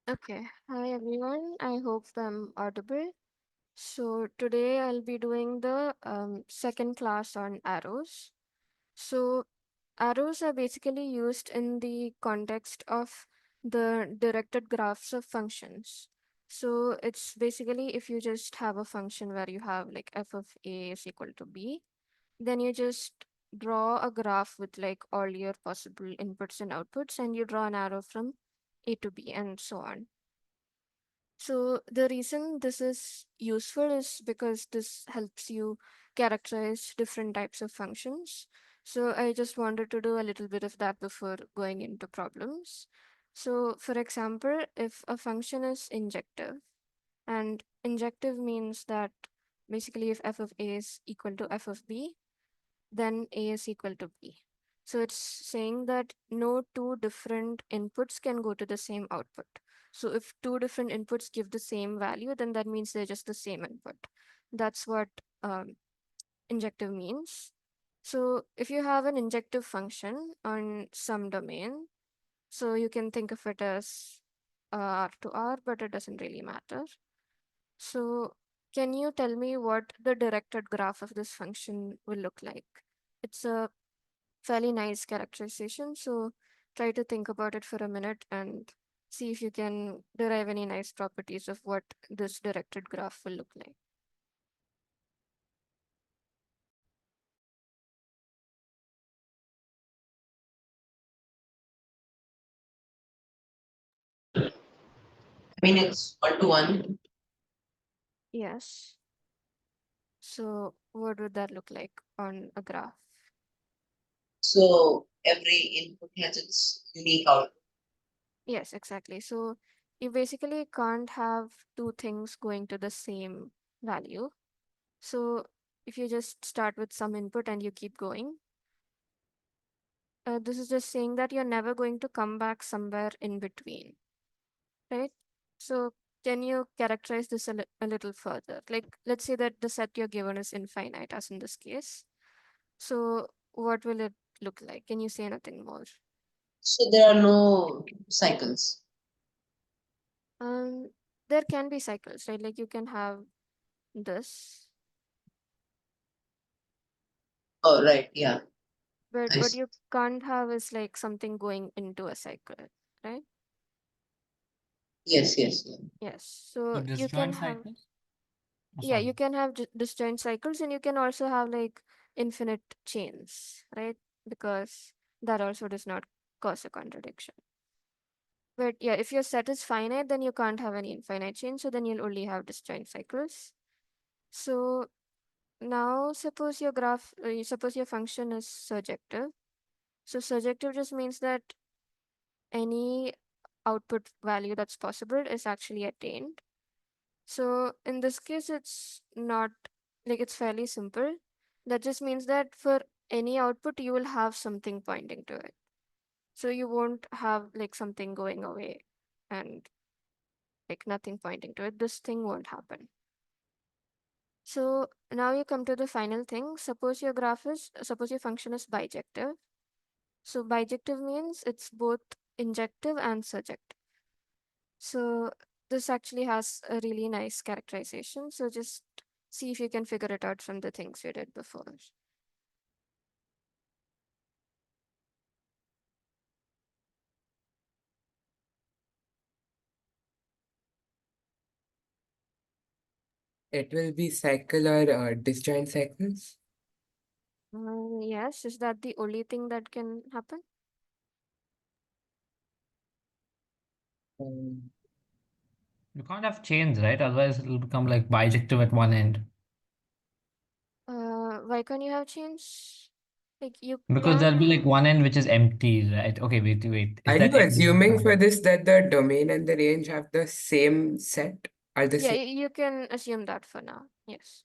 Okay, hi everyone. I hope I'm audible. So today I'll be doing the second class on arrows. So arrows are basically used in the context of the directed graphs of functions. So it's basically if you just have a function where you have like f of a is equal to b, then you just draw a graph with like all your possible inputs and outputs, and you draw an arrow from a to b and so on. So the reason this is useful is because this helps you characterize different types of functions. So I just wanted to do a little bit of that before going into problems. So for example, if a function is injective, and injective means that basically if f of a is equal to f of b, then A is equal to B. So it's saying that no two different inputs can go to the same output. So if two different inputs give the same value, then that means they're just the same input. That's what injective means. So if you have an injective function on some domain, so you can think of it as R to R, but it doesn't really matter. So can you tell me what the directed graph of this function will look like? It's a fairly nice characterization. So try to think about it for a minute and see if you can derive any nice properties of what this directed graph will look like. I mean, it's 1 to 1. Yes. So what would that look like on a graph? So every input has its unique output. Yes, exactly. So you basically can't have two things going to the same value. So if you just start with some input and you keep going, this is just saying that you're never going to come back somewhere in between, right? So can you characterize this a little further? Like, let's say that the set you're given is infinite, as in this case. So what will it look like? Can you say anything more? So there are no cycles. Um, there can be cycles, right? Like you can have this, Oh, right. Yeah. but I what see. you can't have is like something going into a cycle, right? Yes, yes. Yeah. Yes. So So you can disjoint have, cycles? Oh, yeah, sorry. you can have disjoint cycles, and you can also have like infinite chains, right? Because that also does not cause a contradiction. But yeah, if your set is finite, then you can't have any infinite chains, so then you'll only have disjoint cycles. So now suppose your graph, suppose your function is surjective. So surjective just means that any output value that's possible is actually attained. So in this case, it's not like it's fairly simple. That just means that for any output, you will have something pointing to it. So you won't have like something going away and like nothing pointing to it. This thing won't happen. So now you come to the final thing. Suppose your function is bijective. So bijective means it's both injective and surjective. So this actually has a really nice characterization. So just see if you can figure it out from the things you did before. It will be cycle or disjoint cycles. Yes, is that the only thing that can happen? Um, You can't have chains, right? Otherwise, it'll become like bijective at one end. Why can't you have chains? Like you Because can there'll be like have. one end which is empty, right? Okay, wait, wait. Is are that you end even assuming for counted? this that the domain and the range have the same set? Are the Yeah, same? you can assume that for now. Yes.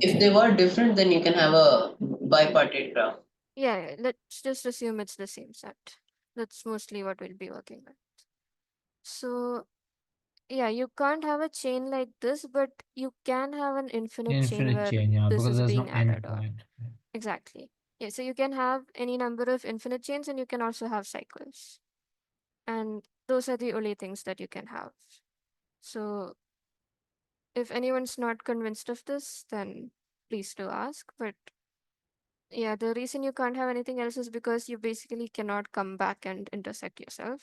If they Okay. were different, then you can have a bipartite graph. Yeah, let's just assume it's the same set. That's mostly what we'll be working with. So yeah, you can't have a chain like this, but you can have an infinite chain Infinite where chain, yeah, this because is there's no being end added on. point. Exactly. Yeah, so you can have any number of infinite chains, and you can also have cycles. And those are the only things that you can have. So if anyone's not convinced of this, then please do ask. But yeah, the reason you can't have anything else is because you basically cannot come back and intersect yourself.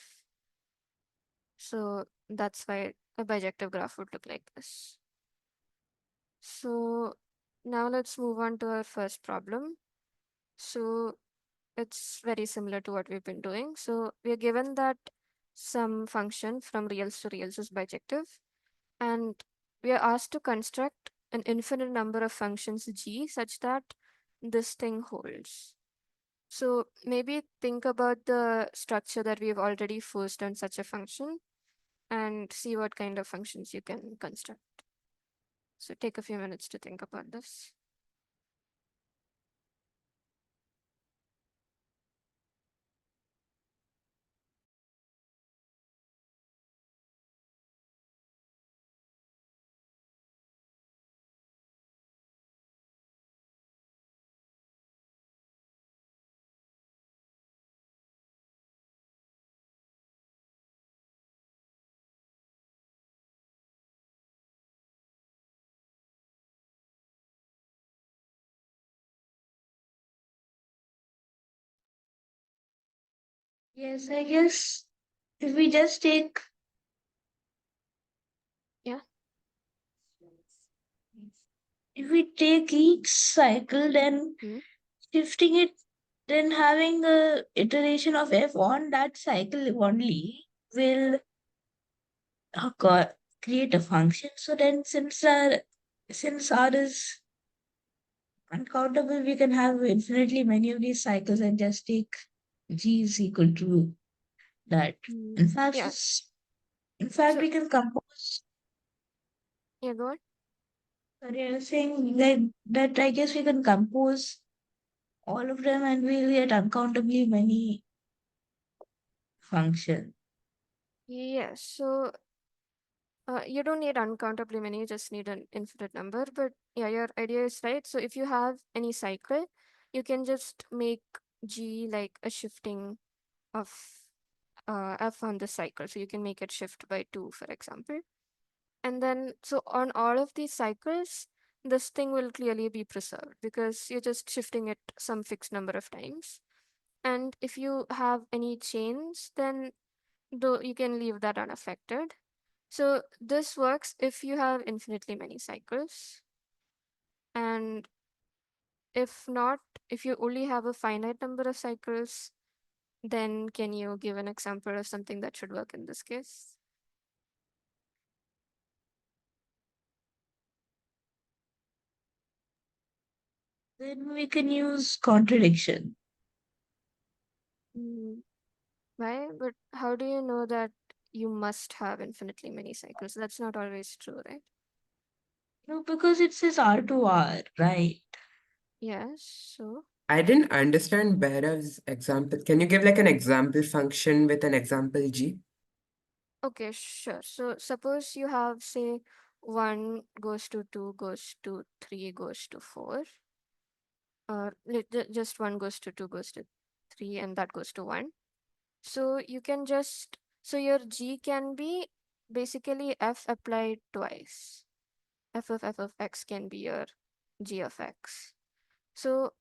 So that's why a bijective graph would look like this. So now let's move on to our first problem. So it's very similar to what we've been doing. So we are given that some function from reals to reals is bijective, and we are asked to construct an infinite number of functions g such that this thing holds. So maybe think about the structure that we've already forced on such a function and see what kind of functions you can construct. So take a few minutes to think about this. Yes, I guess if we just take Yeah. if we take each cycle, then Hmm. shifting it, then having a iteration of f on that cycle only will create a function. So then since R is uncountable, we can have infinitely many of these cycles and just take G is equal to that. In fact, Yeah. in fact, So we can compose. yeah, go on. Sorry, I was saying that I guess we can compose all of them and we'll get uncountably many functions. Yes. So you don't need uncountably many, you just need an infinite number. But yeah, your idea is right. So if you have any cycle, you can just make G like a shifting of F on the cycle. So you can make it shift by 2, for example. And then, so on all of these cycles, this thing will clearly be preserved because you're just shifting it some fixed number of times. And if you have any chains, then though you can leave that unaffected. So this works if you have infinitely many cycles. And if not, if you only have a finite number of cycles, then can you give an example of something that should work in this case? Then we can use contradiction. Mm, why? But how do you know that you must have infinitely many cycles? That's not always true, right? No, because it says R to R, right? Yes, so I didn't understand Bhairav's example. Can you give like an example function with an example G? okay, sure. So suppose you have, say, 1 goes to 2 goes to 3 goes to 4, or just 1 goes to 2 goes to 3, and that goes to 1. So you can just, so your G can be basically F applied twice. F of X can be your G of X. So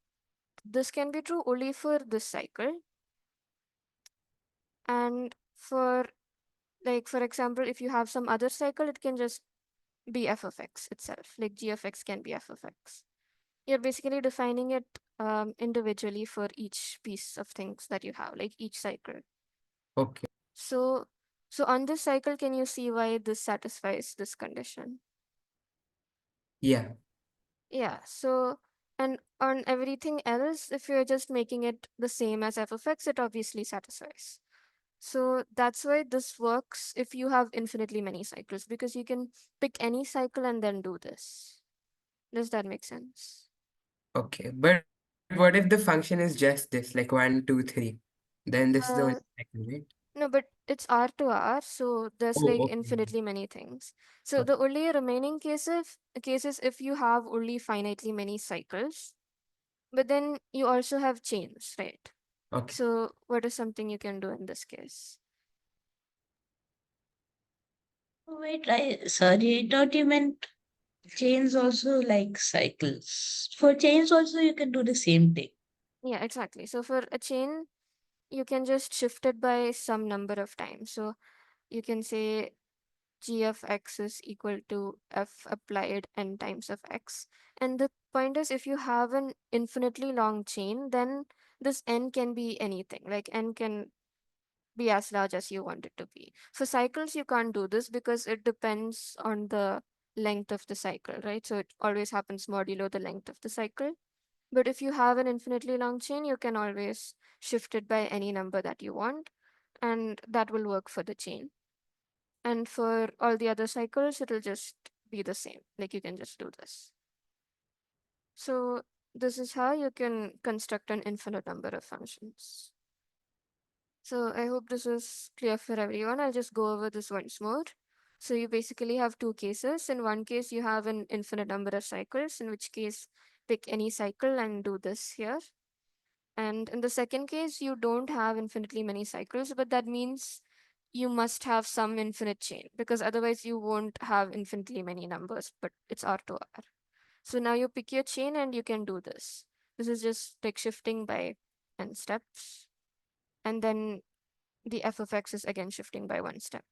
this can be true only for this cycle. And for, like, for example, if you have some other cycle, it can just be F of X itself. Like G of X can be F of X. You're basically defining it individually for each piece of things that you have, like each cycle. Okay. So, so on this cycle, can you see why this satisfies this condition? Yeah. Yeah, so, and on everything else, if you're just making it the same as f of x, it obviously satisfies. So that's why this works if you have infinitely many cycles, because you can pick any cycle and then do this. Does that make sense? Okay. But what if the function is just this, like 1, 2, 3? Then this is the only Uh, cycle, right? no, but it's R to R, so there's Oh, like okay. infinitely many things. So Okay. the only remaining cases if you have only finitely many cycles, but then you also have chains, right? Okay. So what is something you can do in this case? Oh, wait, sorry, I thought you meant chains also like cycles. For chains also, you can do the same thing. Yeah, exactly. So for a chain, you can just shift it by some number of times. So you can say g of x is equal to f applied n times of x. And the point is, if you have an infinitely long chain, then this n can be anything. Like n can be as large as you want it to be. For cycles, you can't do this because it depends on the length of the cycle, right? So it always happens modulo the length of the cycle. But if you have an infinitely long chain, you can always shift it by any number that you want, and that will work for the chain. And for all the other cycles, it'll just be the same. Like you can just do this. So this is how you can construct an infinite number of functions. So I hope this is clear for everyone. I'll just go over this once more. So you basically have two cases. In one case, you have an infinite number of cycles, in which case pick any cycle and do this here. And in the second case, you don't have infinitely many cycles, but that means you must have some infinite chain because otherwise you won't have infinitely many numbers, but it's R to R. So now you pick your chain and you can do this. This is just like shifting by n steps. And then the f of x is again shifting by one step.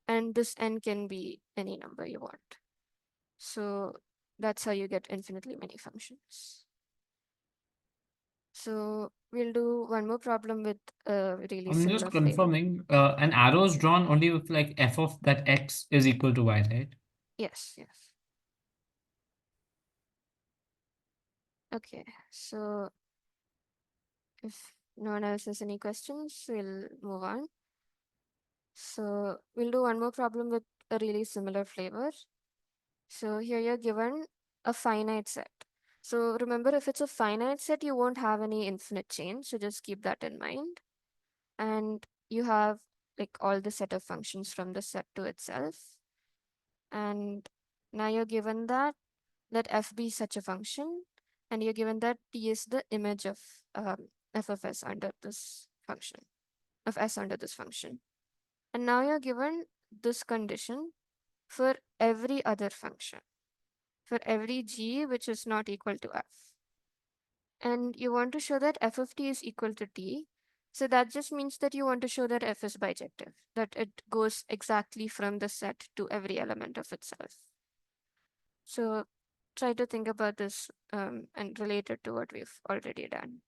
And this n can be any number you want. So that's how you get infinitely many functions. So we'll do one more problem with a really I'm just similar flavor. confirming, an arrow is drawn only if like f of that x is equal to y, right? Yes, yes. Okay, so if no one else has any questions, we'll move on. So we'll do one more problem with a really similar flavor. So here you're given a finite set. So remember, if it's a finite set, you won't have any infinite chain. So just keep that in mind. And you have like all the set of functions from the set to itself. And now you're given that let f be such a function, and you're given that t is the image of f of s under this function, of s under this function. And now you're given this condition for every other function, for every g which is not equal to f. And you want to show that f of t is equal to t. So that just means that you want to show that f is bijective, that it goes exactly from the set to every element of itself. So try to think about this and relate it to what we've already done.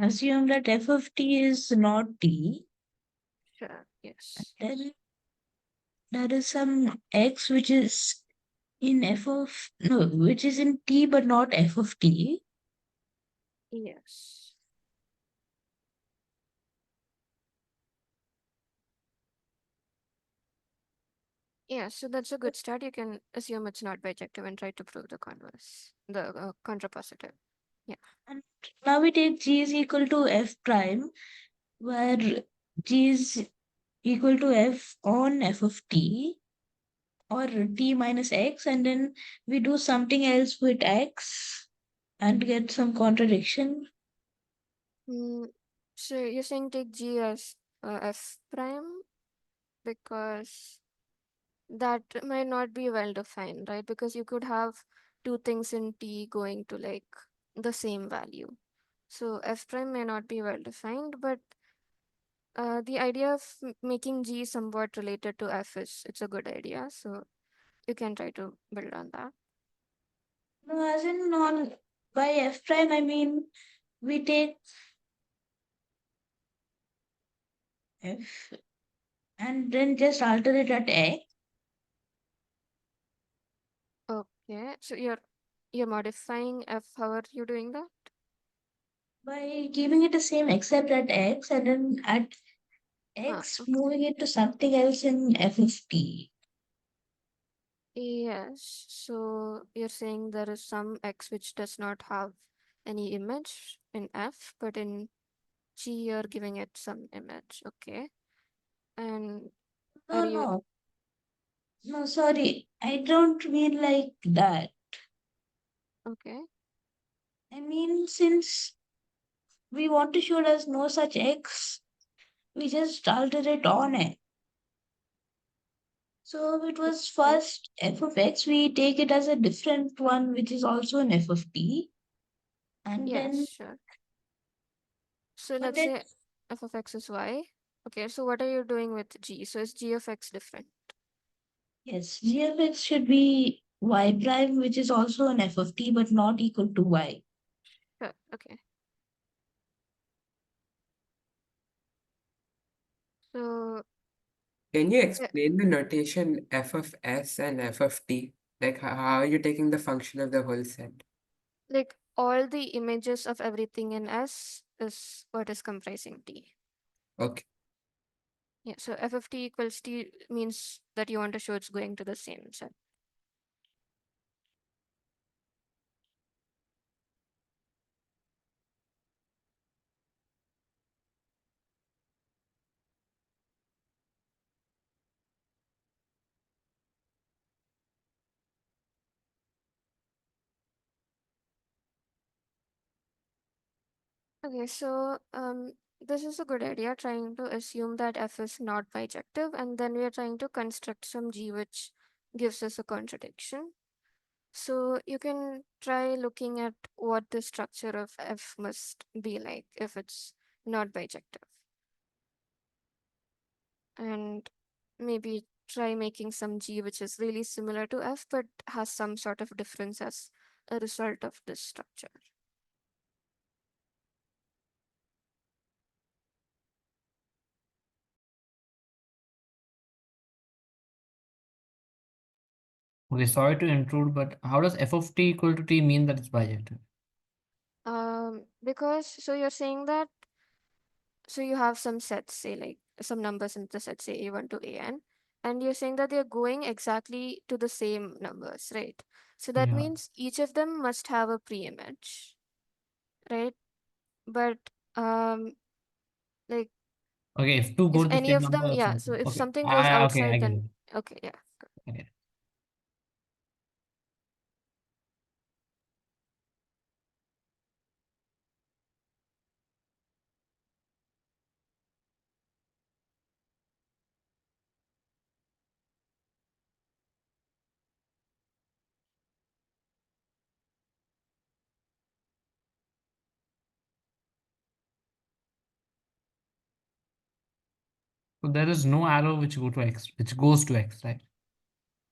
assume that f of t is not t, Sure. Yes. then there is some x which is in f of no, which is in t but not f of t. Yes. Yeah, so that's a good start. You can assume it's not bijective and try to prove the converse, the contrapositive. Yeah. And now we take g is equal to f prime, where g is equal to f on f of t or t minus x, and then we do something else with x and get some contradiction. Mm, so you're saying take G as F prime because that might not be well defined, right? Because you could have two things in T going to like the same value. So F prime may not be well defined, but the idea of making G somewhat related to F is it's a good idea. So you can try to build on that. No, as in on by f prime, I mean we take f and then just alter it at x Okay, so you're modifying F. How are you doing that? by giving it the same except at x, and then at Ah, x okay. moving it to something else in f of t. Yes, so you're saying there is some X which does not have any image in F, but in G you're giving it some image. Okay. And are No, you no, sorry, I don't mean like that. okay? I mean, since we want to show there's no such x, we just alter it on it. So it was Okay. first f of x, we take it as a different one, which is also an f of t. And Yes, then, sure. So but let's then, say f of x is y. Okay, so what are you doing with G? So is G of x different? yes, g of x should be y prime, which is also an f of t, but not equal to y. Sure. Okay. So Can you yeah, explain the notation f of s and f of t? Like how are you taking the function of the whole set? like all the images of everything in S is what is comprising T. Okay. Yeah, so f of t equals t means that you want to show it's going to the same set. Okay, so this is a good idea, trying to assume that f is not bijective, and then we are trying to construct some g which gives us a contradiction. So you can try looking at what the structure of f must be like if it's not bijective. And maybe try making some g which is really similar to f but has some sort of difference as a result of this structure. Okay, sorry to intrude, but how does f of t equal to t mean that it's bijective? Because so you're saying that so you have some sets, say like some numbers in the set, say a1 to an, and you're saying that they're going exactly to the same numbers, right? So that Yeah. means each of them must have a pre-image, right? But um like Okay, if two go if to the any same of number them, or yeah, so something. if Okay, something goes okay, I outside, get then it. okay, yeah. I get it. So there is no arrow which go to x, which goes to x, right?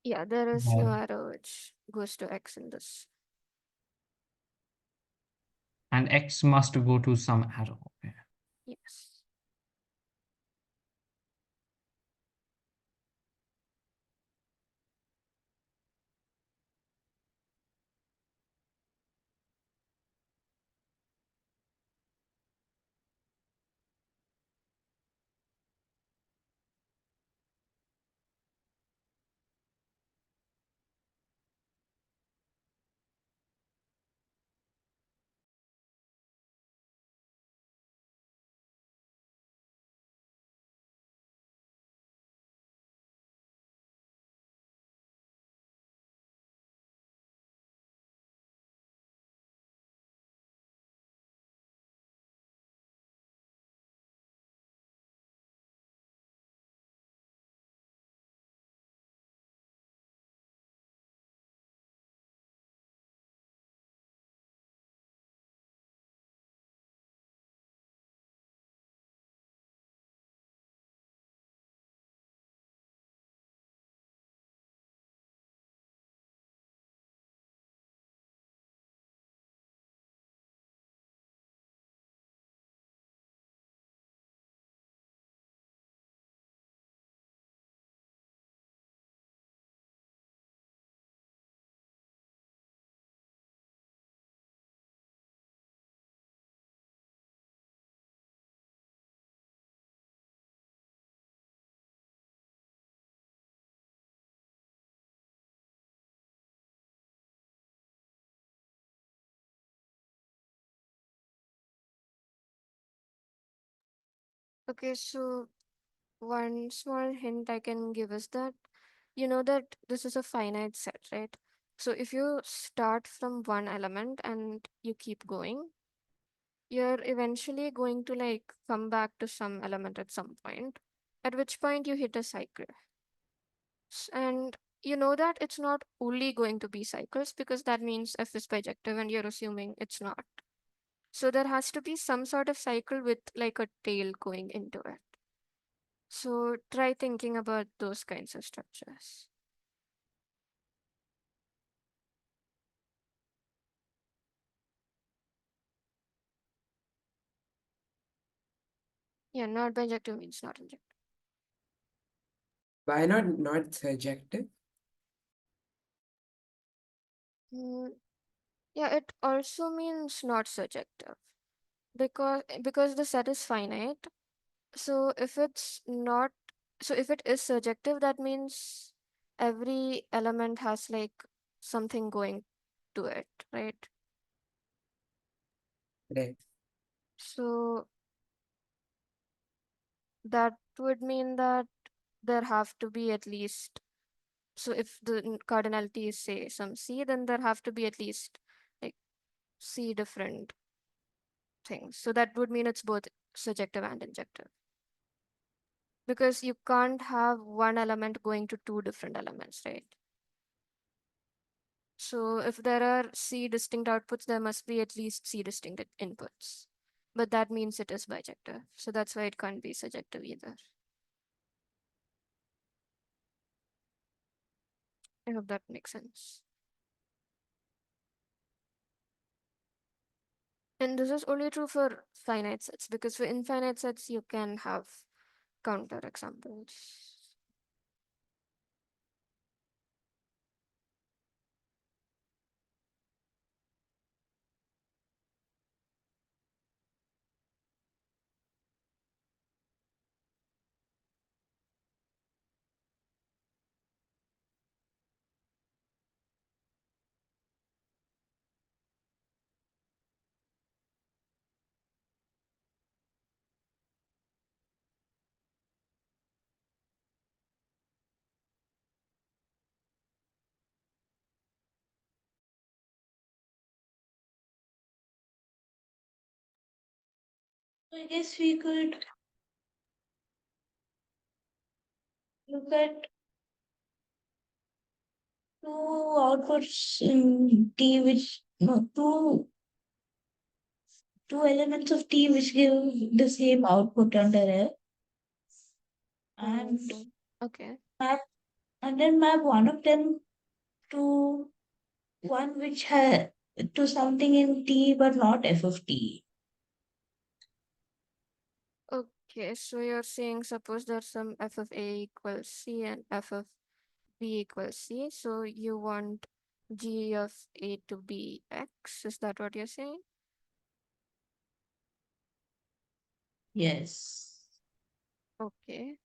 Yeah, there is no Right. arrow which goes to x in this. And x must go to some arrow. Okay. Yes. Okay, so one small hint I can give is that you know that this is a finite set, right? So if you start from one element and you keep going, you're eventually going to like come back to some element at some point, at which point you hit a cycle. And you know that it's not only going to be cycles because that means f is bijective and you're assuming it's not. So there has to be some sort of cycle with like a tail going into it. So try thinking about those kinds of structures. Yeah, not bijective means not injective. Why not surjective? Mm, yeah, it also means not surjective because the set is finite. So if it is surjective, that means every element has like something going to it, right? Right. So that would mean that there have to be at least, so if the cardinality is say some c, then there have to be at least like c different things. So that would mean it's both surjective and injective. Because you can't have one element going to two different elements, right? So if there are C distinct outputs, there must be at least C distinct inputs. But that means it is bijective. So that's why it can't be surjective either. I hope that makes sense. And this is only true for finite sets because for infinite sets, you can have counter examples. I guess we could look at two outputs in T which no two elements of T which give the same output under F and Mhm. Okay. map and then map one of them to one which to something in T but not f of T. Okay, so you're saying suppose there's some f of A equals C and f of B equals C, so you want g of A to be X, is that what you're saying? Yes. Okay.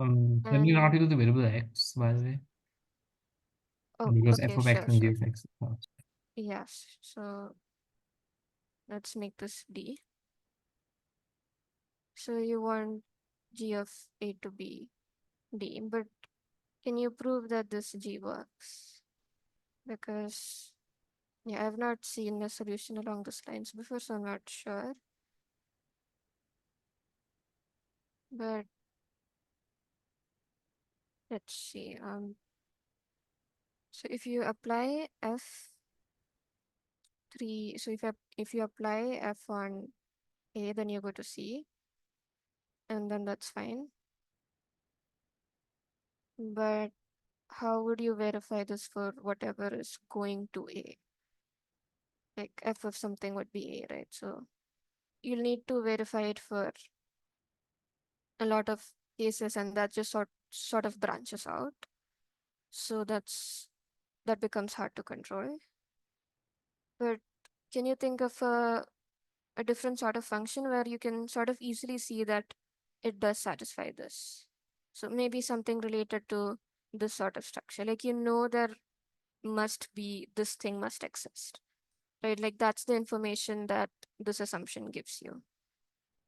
Then you not And use the variable x, by the way, oh, because f okay, of x sure, and g sure. of x is false. Yes, so let's make this D. So you want g of A to be D, but can you prove that this g works? Because yeah, I've not seen a solution along those lines before, so I'm not sure. But let's see. So if you apply F3, so if you apply F on A, then you go to C, and then that's fine. But how would you verify this for whatever is going to A? Like F of something would be A, right? So you'll need to verify it for a lot of cases, and that just sort of branches out. So that becomes hard to control. But can you think of a different sort of function where you can sort of easily see that it does satisfy this? So maybe something related to this sort of structure. Like there must be this thing must exist, right? Like that's the information that this assumption gives you.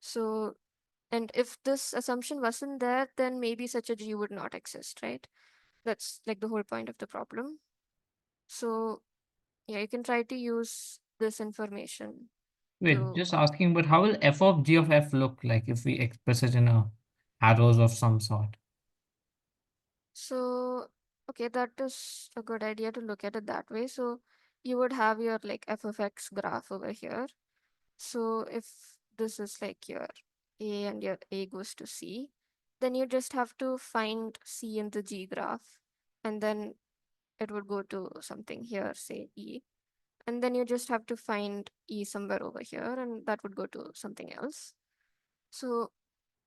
So, and if this assumption wasn't there, then maybe such a G would not exist, right? That's like the whole point of the problem. So yeah, you can try to use this information Wait, to just asking, but how will f of g of f look like if we express it in a arrows of some sort? so okay, that is a good idea to look at it that way. So you would have your like f of x graph over here. So if this is like your A and your A goes to C, then you just have to find C in the G graph, and then it would go to something here, say E. And then you just have to find E somewhere over here, and that would go to something else. So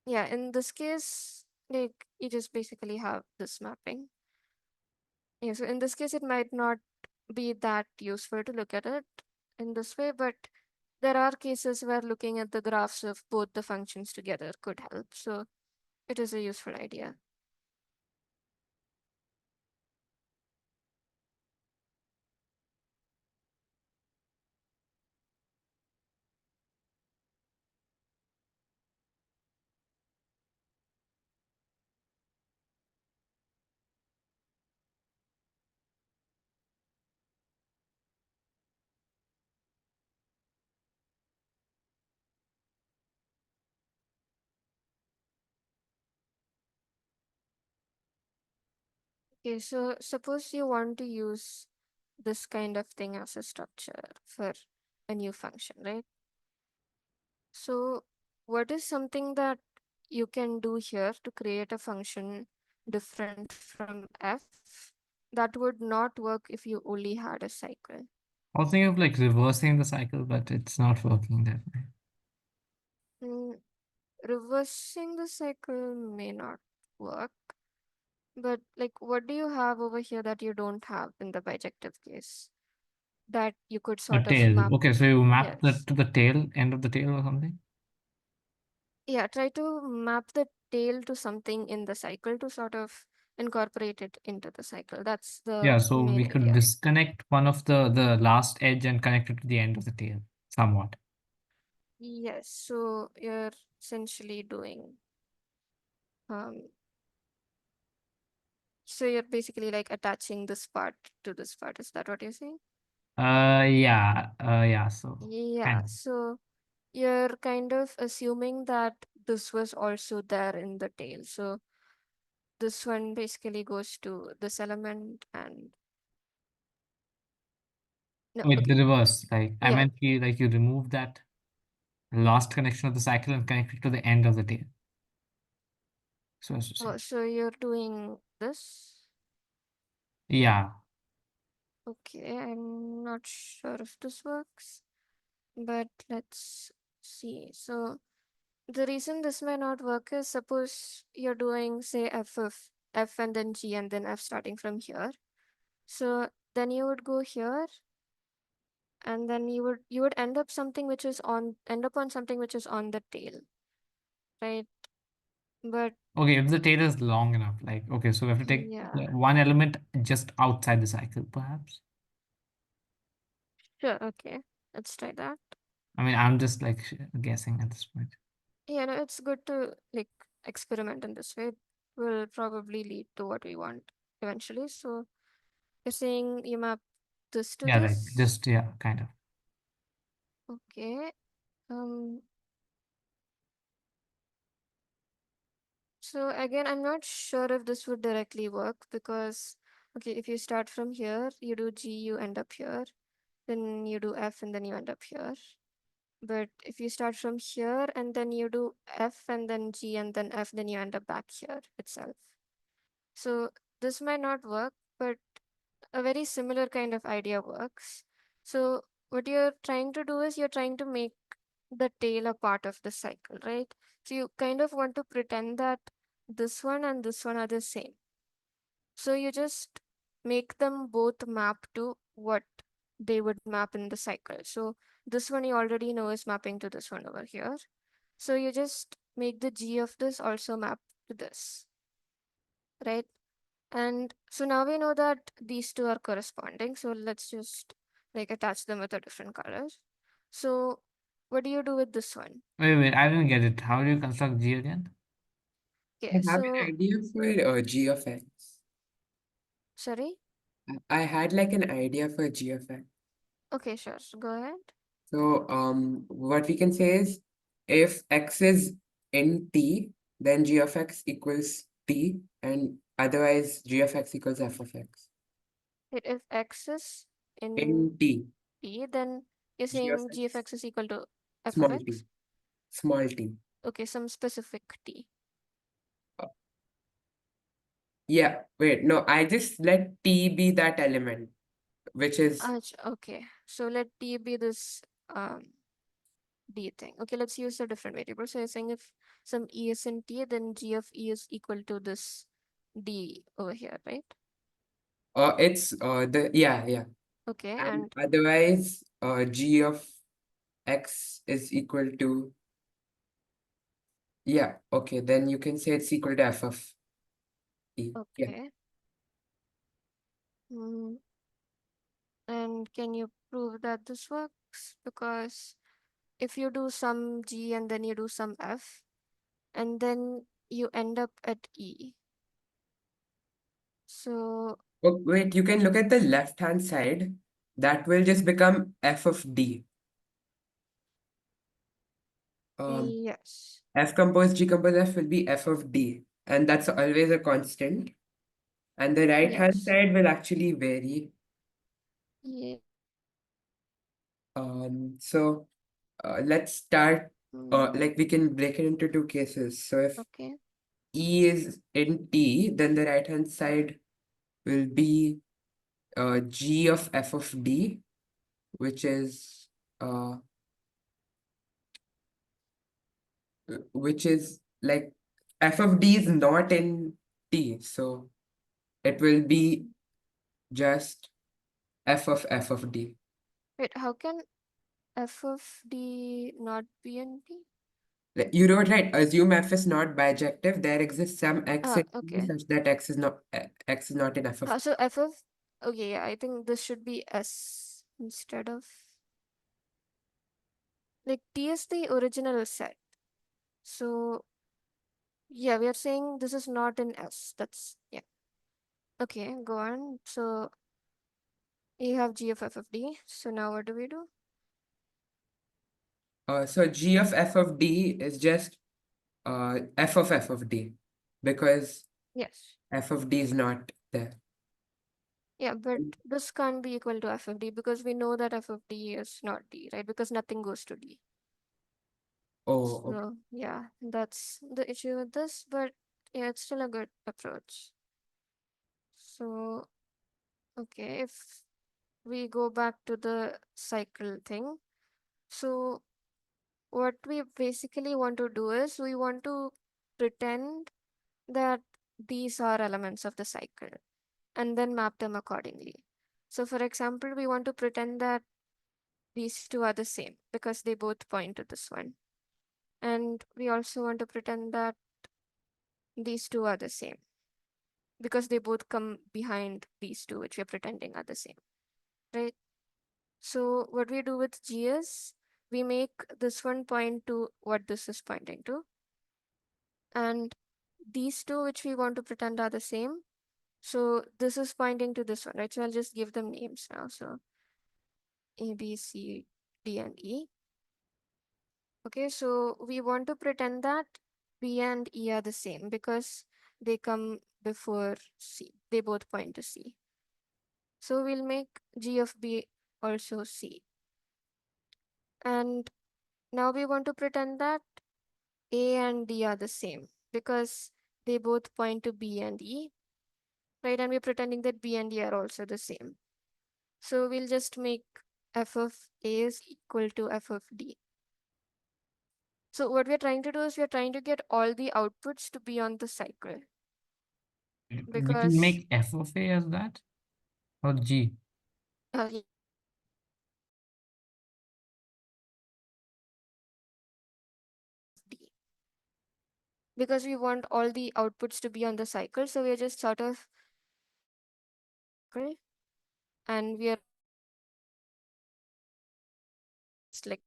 yeah, in this case, like you just basically have this mapping. Yeah, so in this case, it might not be that useful to look at it in this way, but there are cases where looking at the graphs of both the functions together could help. So it is a useful idea. Okay, so suppose you want to use this kind of thing as a structure for a new function, right? So what is something that you can do here to create a function different from f that would not work if you only had a cycle? I was thinking of like reversing the cycle, but it's not working that way. Mm, reversing the cycle may not work, but like what do you have over here that you don't have in the bijective case that you could A sort of tail. map? Okay, so you map that Yes. to the tail, end of the tail or something? Yeah, try to map the tail to something in the cycle to sort of incorporate it into the cycle. That's Yeah, the so main we could idea. disconnect one of the last edge and connect it to the end of the tail, somewhat. Yes, so you're essentially doing um so you're basically like attaching this part to this part. Is that what you're saying? Yeah, so Yeah, kind of. so you're kind of assuming that this was also there in the tail. So this one basically goes to this element and no, With okay. the reverse, like I Yeah. meant like you remove that last connection of the cycle and connect it to the end of the tail. So as to say. Oh, so you're doing this? Yeah. Okay, I'm not sure if this works, but let's see. So the reason this may not work is suppose you're doing say f of f and then g and then f starting from here. So then you would go here and then you would end up on something which is on the tail, right? But Okay, if the tail is long enough, like, okay, so we have to take yeah, one element just outside the cycle, perhaps. sure, okay. Let's try that. I mean, I'm just like guessing at this point. Yeah, no, it's good to like experiment in this way. It will probably lead to what we want eventually. So you're saying you map this to Yeah, like this. just, yeah, kind of. Okay. Um, so again, I'm not sure if this would directly work because, okay, if you start from here, you do G, you end up here, then you do F, and then you end up here. But if you start from here and then you do F and then G and then F, then you end up back here itself. So this might not work, but a very similar kind of idea works. So what you're trying to do is you're trying to make the tail a part of the cycle, right? So you kind of want to pretend that this one and this one are the same. So you just make them both map to what they would map in the cycle. So this one you already know is mapping to this one over here. So you just make the G of this also map to this, right? And so now we know that these two are corresponding. So let's just like attach them with a different colors. So what do you do with this one? Wait, I didn't get it. How do you construct G again? Okay, I have so an idea for g of x. sorry. I had like an idea for g of x. Okay, sure. So go ahead. So what we can say is if x is in t, then g of x equals t, and otherwise g of x equals f of x. If x is in In t, t, then you're g of saying g of x, x is equal to f of small t, x. small t. Okay, some specific t. Uh, yeah, wait, no, I just let t be that element, which is Okay, so let t be this d thing. Okay, let's use a different variable. So you're saying if some e is in t, then g of e is equal to this d over here, right? it's the yeah. Okay, And and otherwise g of x is equal to, yeah, okay, then you can say it's equal to f of e. Yeah. okay. Mm, and can you prove that this works? Because if you do some g and then you do some f, and then you end up at e. So Oh, wait, you can look at the left hand side. That will just become f of d. yes, F compose G compose F will be f of d, and that's always a constant. And the right hand yes, side will actually vary. yeah. So let's start. Mm, Like we can break it into two cases. So if okay, E is in T, then the right hand side will be G of f of d, which is uh like f of d is not in T, so it will be just f of d. wait, how can f of d not be in t? Like, you wrote right, assume f is not bijective. There exists some x Ah, in T okay. such that x is not in f of T. So f of, okay, yeah, I think this should be s instead of, like, t is the original set. So yeah, we are saying this is not in s. That's, yeah. Okay, go on. So you have g of f of d. So now what do we do? So g of f of d is just f of d, because Yes. f of d is not there. Yeah, but this can't be equal to f of d because we know that f of d is not d, right? Because nothing goes to d. Oh, okay. So yeah, that's the issue with this, but yeah, it's still a good approach. So okay, if, we go back to the cycle thing. So what we basically want to do is we want to pretend that these are elements of the cycle and then map them accordingly. So for example, we want to pretend that these two are the same because they both point to this one. And we also want to pretend that these two are the same because they both come behind these two, which we're pretending are the same, right? So what we do with G is we make this one point to what this is pointing to. And these two, which we want to pretend are the same. So this is pointing to this one, right? So I'll just give them names now. So A, B, C, D, and E. Okay, so we want to pretend that B and E are the same because they come before C. They both point to C. So we'll make G of B also C. And now we want to pretend that A and D are the same because they both point to B and E, right? And we're pretending that B and E are also the same. So we'll just make f of A is equal to f of D. So what we're trying to do is we're trying to get all the outputs to be on the cycle. We can Because make f of a as that or g. yeah, D. Because we want all the outputs to be on the cycle, so we're just sort of and we are just like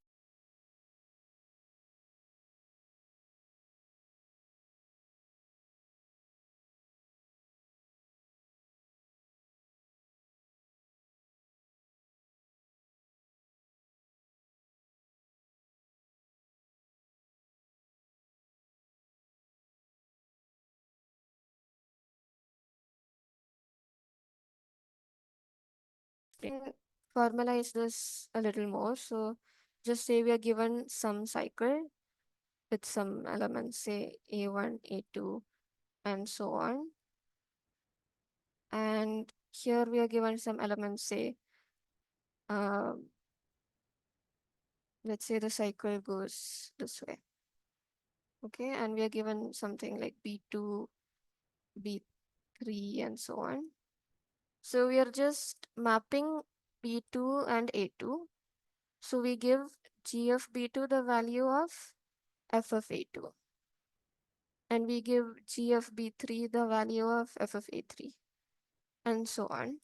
formalize this a little more. So just say we are given some cycle with some elements, say A1, A2, and so on. And here we are given some elements, say, let's say the cycle goes this way. Okay, and we are given something like B2, B3, and so on. So we are just mapping B2 and A2. So we give G of B2 the value of f of A2. And we give G of B3 the value of f of A3, and so on.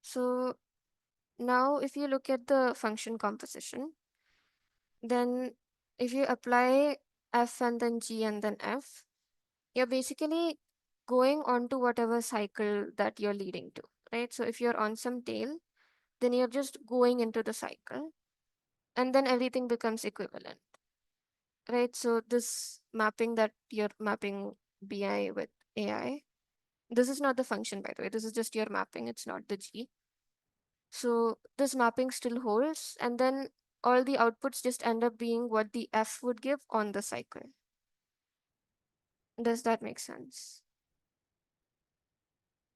So now if you look at the function composition, then if you apply f and then g and then f, you're basically going on to whatever cycle that you're leading to, right? So if you're on some tail, then you're just going into the cycle and then everything becomes equivalent, right? So this mapping that you're mapping bi with ai, this is not the function, by the way, this is just your mapping, it's not the g. So this mapping still holds, and then all the outputs just end up being what the f would give on the cycle. Does that make sense?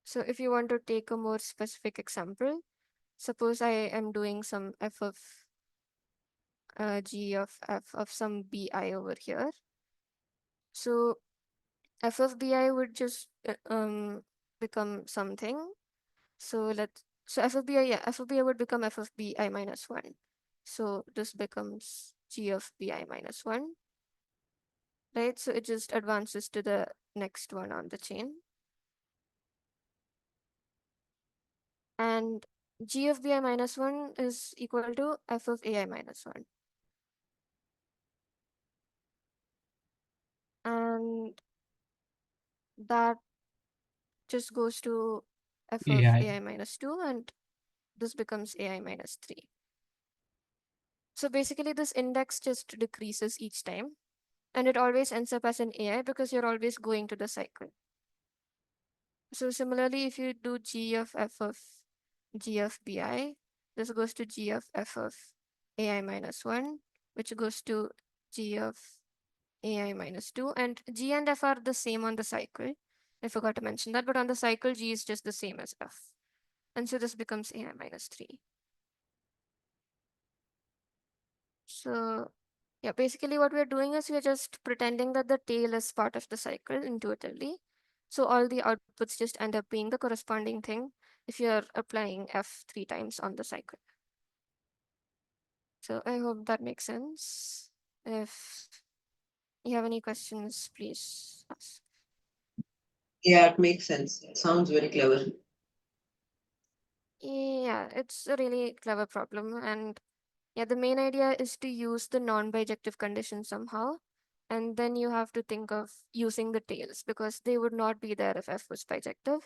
So if you want to take a more specific example, suppose I am doing some f of g of f of some bi over here. So f of bi would just become something. So f of bi, yeah, f of bi would become f of bi minus 1. So this becomes g of bi minus 1, right? So it just advances to the next one on the chain. And g of bi minus 1 is equal to f of ai minus 1. And that just goes to f of AI. ai minus 2, and this becomes ai minus 3. So basically this index just decreases each time, and it always ends up as an ai because you're always going to the cycle. So similarly, if you do g of f of g of bi, this goes to g of f of ai minus 1, which goes to g of ai minus 2, and g and f are the same on the cycle. I forgot to mention that, but on the cycle, g is just the same as f. And so this becomes ai minus 3. So yeah, basically what we're doing is we're just pretending that the tail is part of the cycle intuitively. So all the outputs just end up being the corresponding thing if you're applying f 3 times on the cycle. So I hope that makes sense. If you have any questions, please ask. Yeah, it makes sense. It sounds very clever. Yeah, it's a really clever problem. And yeah, the main idea is to use the non-bijective condition somehow. And then you have to think of using the tails because they would not be there if f was bijective.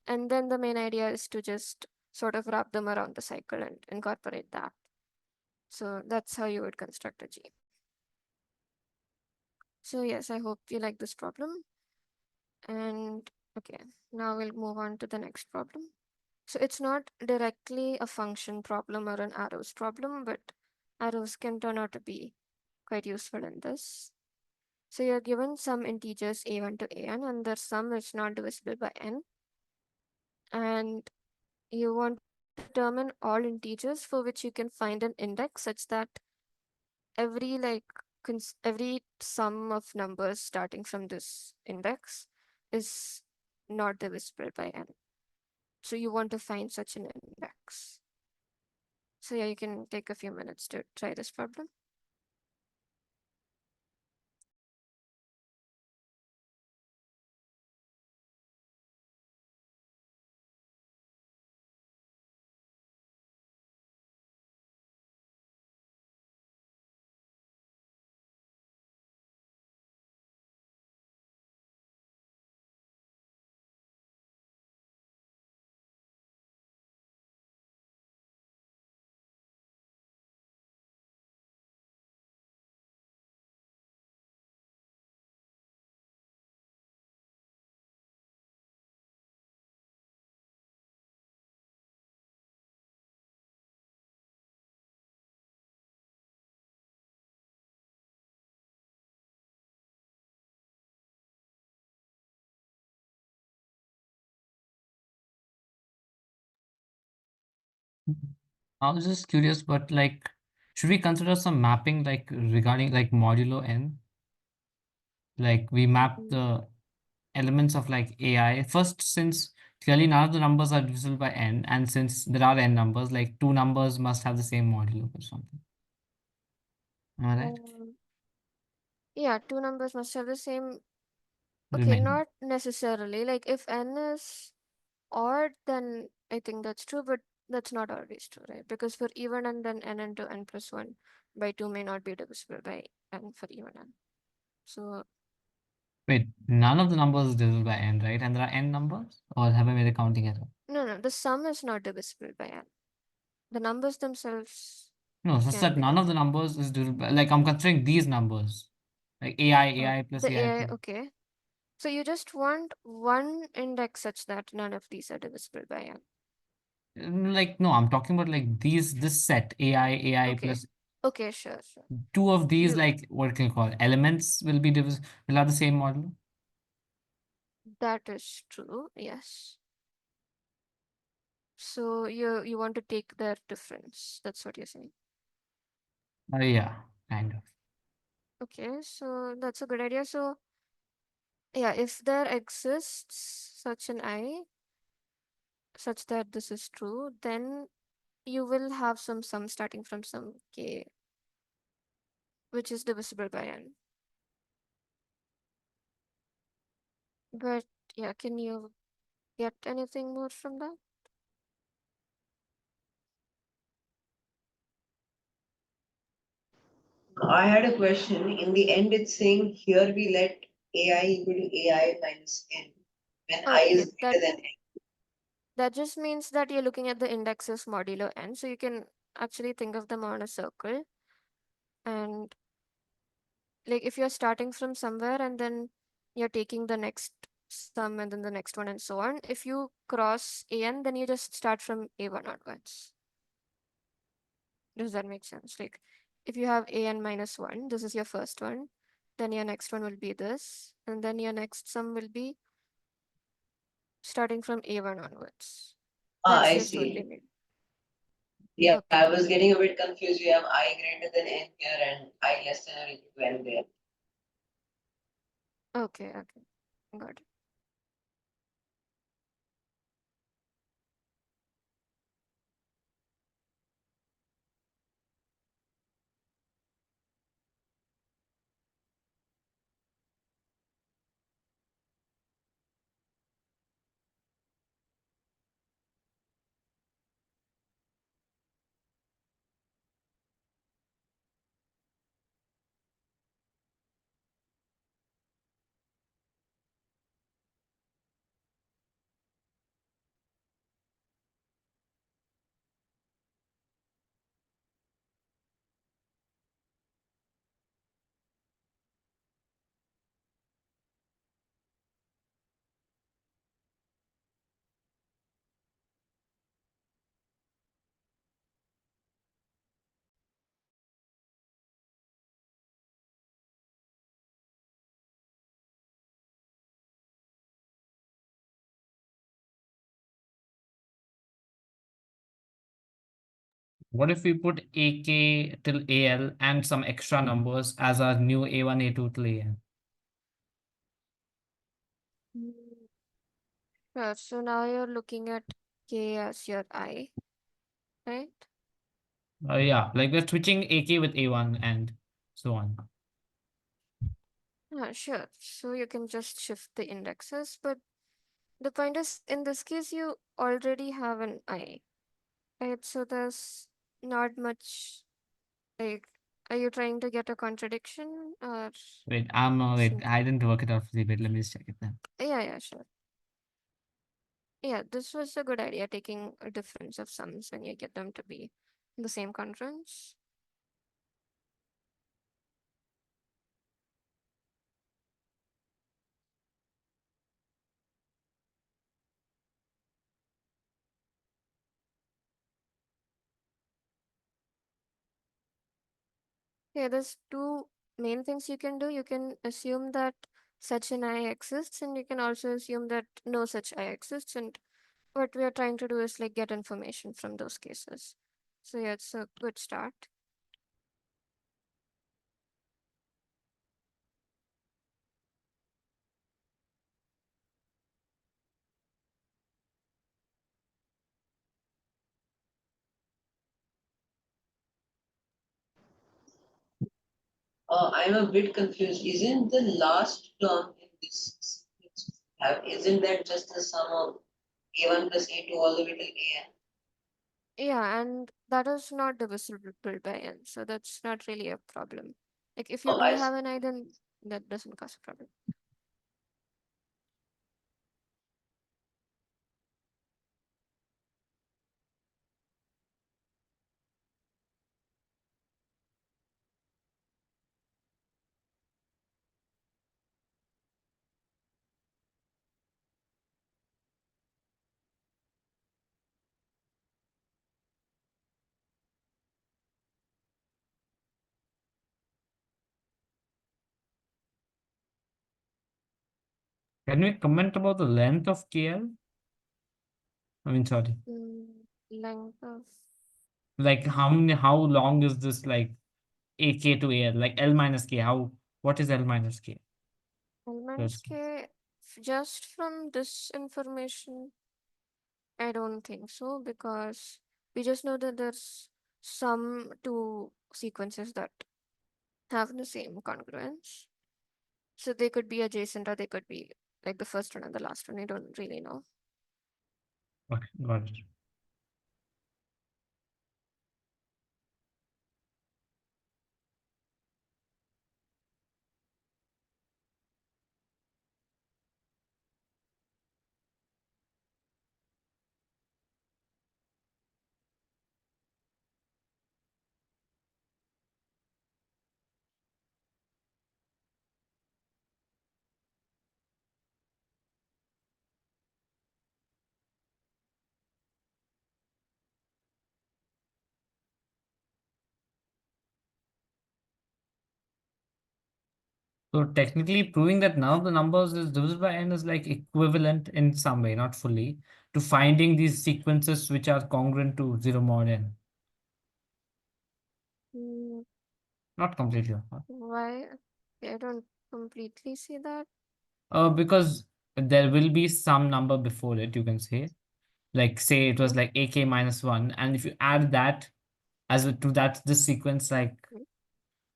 And then the main idea is to just sort of wrap them around the cycle and incorporate that. So that's how you would construct a G. So yes, I hope you like this problem. And okay, now we'll move on to the next problem. So it's not directly a function problem or an arrows problem, but arrows can turn out to be quite useful in this. So you're given some integers a1 to an, and their sum is not divisible by n. And you want to determine all integers for which you can find an index such that every every sum of numbers starting from this index is not divisible by n. So you want to find such an index. So yeah, you can take a few minutes to try this problem. I was just curious, but like, should we consider some mapping like regarding like modulo n? Like we map Mm, the elements of like AI first, since clearly none of the numbers are divisible by n, and since there are n numbers, like two numbers must have the same modulo or something. Am I right? Um, yeah, two numbers must have the same. Okay, Remainder. not necessarily. Like if n is odd, then I think that's true, but that's not always true, right? Because for even n, then n into n plus 1 by 2 may not be divisible by n for even n. So Wait, none of the numbers is divisible by n, right? And there are n numbers, or have I made a counting error? no, the sum is not divisible by n. The numbers themselves No, it's just can that be none of the divisible. numbers is divisible by, like I'm considering these numbers, like AI plus The AI AI, plus. okay. So you just want one index such that none of these are divisible by n. Like no, I'm talking about like this set AI Okay. plus Okay, sure. two of these, You like what can you call elements will be divisible, will have the same model. that is true, yes. So you want to take their difference. That's what you're saying. Yeah, kind of. Okay, so that's a good idea. So yeah, if there exists such an I, such that this is true, then you will have some sum starting from some k, which is divisible by n. But yeah, can you get anything more from that? I had a question. In the end, it's saying here we let AI equal to AI minus n when I Okay, is greater than n. that just means that you're looking at the indexes modulo n. So you can actually think of them on a circle. And like if you're starting from somewhere and then you're taking the next sum and then the next one and so on, if you cross an, then you just start from a1 onwards. Does that make sense? Like if you have an minus 1, this is your first one, then your next one will be this, and then your next sum will be starting from a1 onwards. Ah, That's I just only see. me. Yeah, Okay. I was getting a bit confused. You have I greater than n here and I less than or equal to n there. Okay. Okay. Got it. What if we put AK till AL and some extra numbers as our new A1, A2 till AN? Mm, sure. So now you're looking at K as your I, right? Yeah, like we're switching AK with A1 and so on. Sure. So you can just shift the indexes, but the point is, in this case, you already have an I, right? So there's not much like, are you trying to get a contradiction or Wait, simple? I didn't work it out for the bit. Let me just check it then. Yeah, yeah, sure. Yeah, this was a good idea, taking a difference of sums when you get them to be the same conference. Yeah, there's two main things you can do. You can assume that such an I exists, and you can also assume that no such I exists. And what we are trying to do is like get information from those cases. So yeah, it's a good start. I'm a bit confused. Isn't the last term in this sequence have isn't that just the sum of a1 plus a2 all the way till an? Yeah, and that is not divisible by n, so that's not really a problem. Like if you Oh, do have an I, then that doesn't cause a problem. Can we comment about the length of KL? I mean, sorry. Length of Like how long is this like AK to AL? Like L minus K. What is L minus K? L minus First. k, just from this information, I don't think so, because we just know that there's some two sequences that have the same congruence. So they could be adjacent or they could be like the first one and the last one. I don't really know. Okay, got it. So technically proving that none of the numbers is divisible by n is like equivalent in some way, not fully. to finding these sequences which are congruent to 0 mod n. Mm, Not completely. why? I don't completely see that. Because there will be some number before it, you can say. Like say it was Okay. like AK minus 1, and if you add that to that this sequence, like Mm,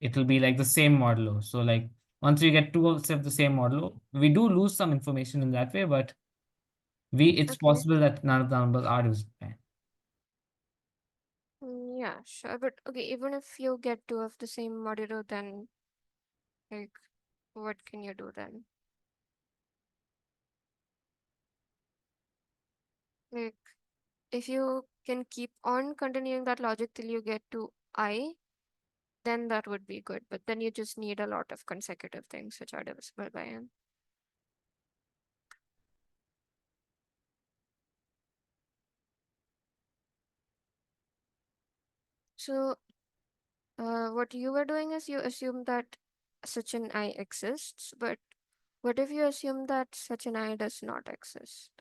it will be like the same modulo. So like once we get two of the same modulo, we do lose some information in that way, but it's okay. possible that none of the numbers are divisible by n. Yeah, sure. But okay, even if you get two of the same modulo, then like what can you do then? Like if you can keep on continuing that logic till you get to I, then that would be good. But then you just need a lot of consecutive things which are divisible by n. So what you were doing is you assume that such an I exists, but what if you assume that such an I does not exist?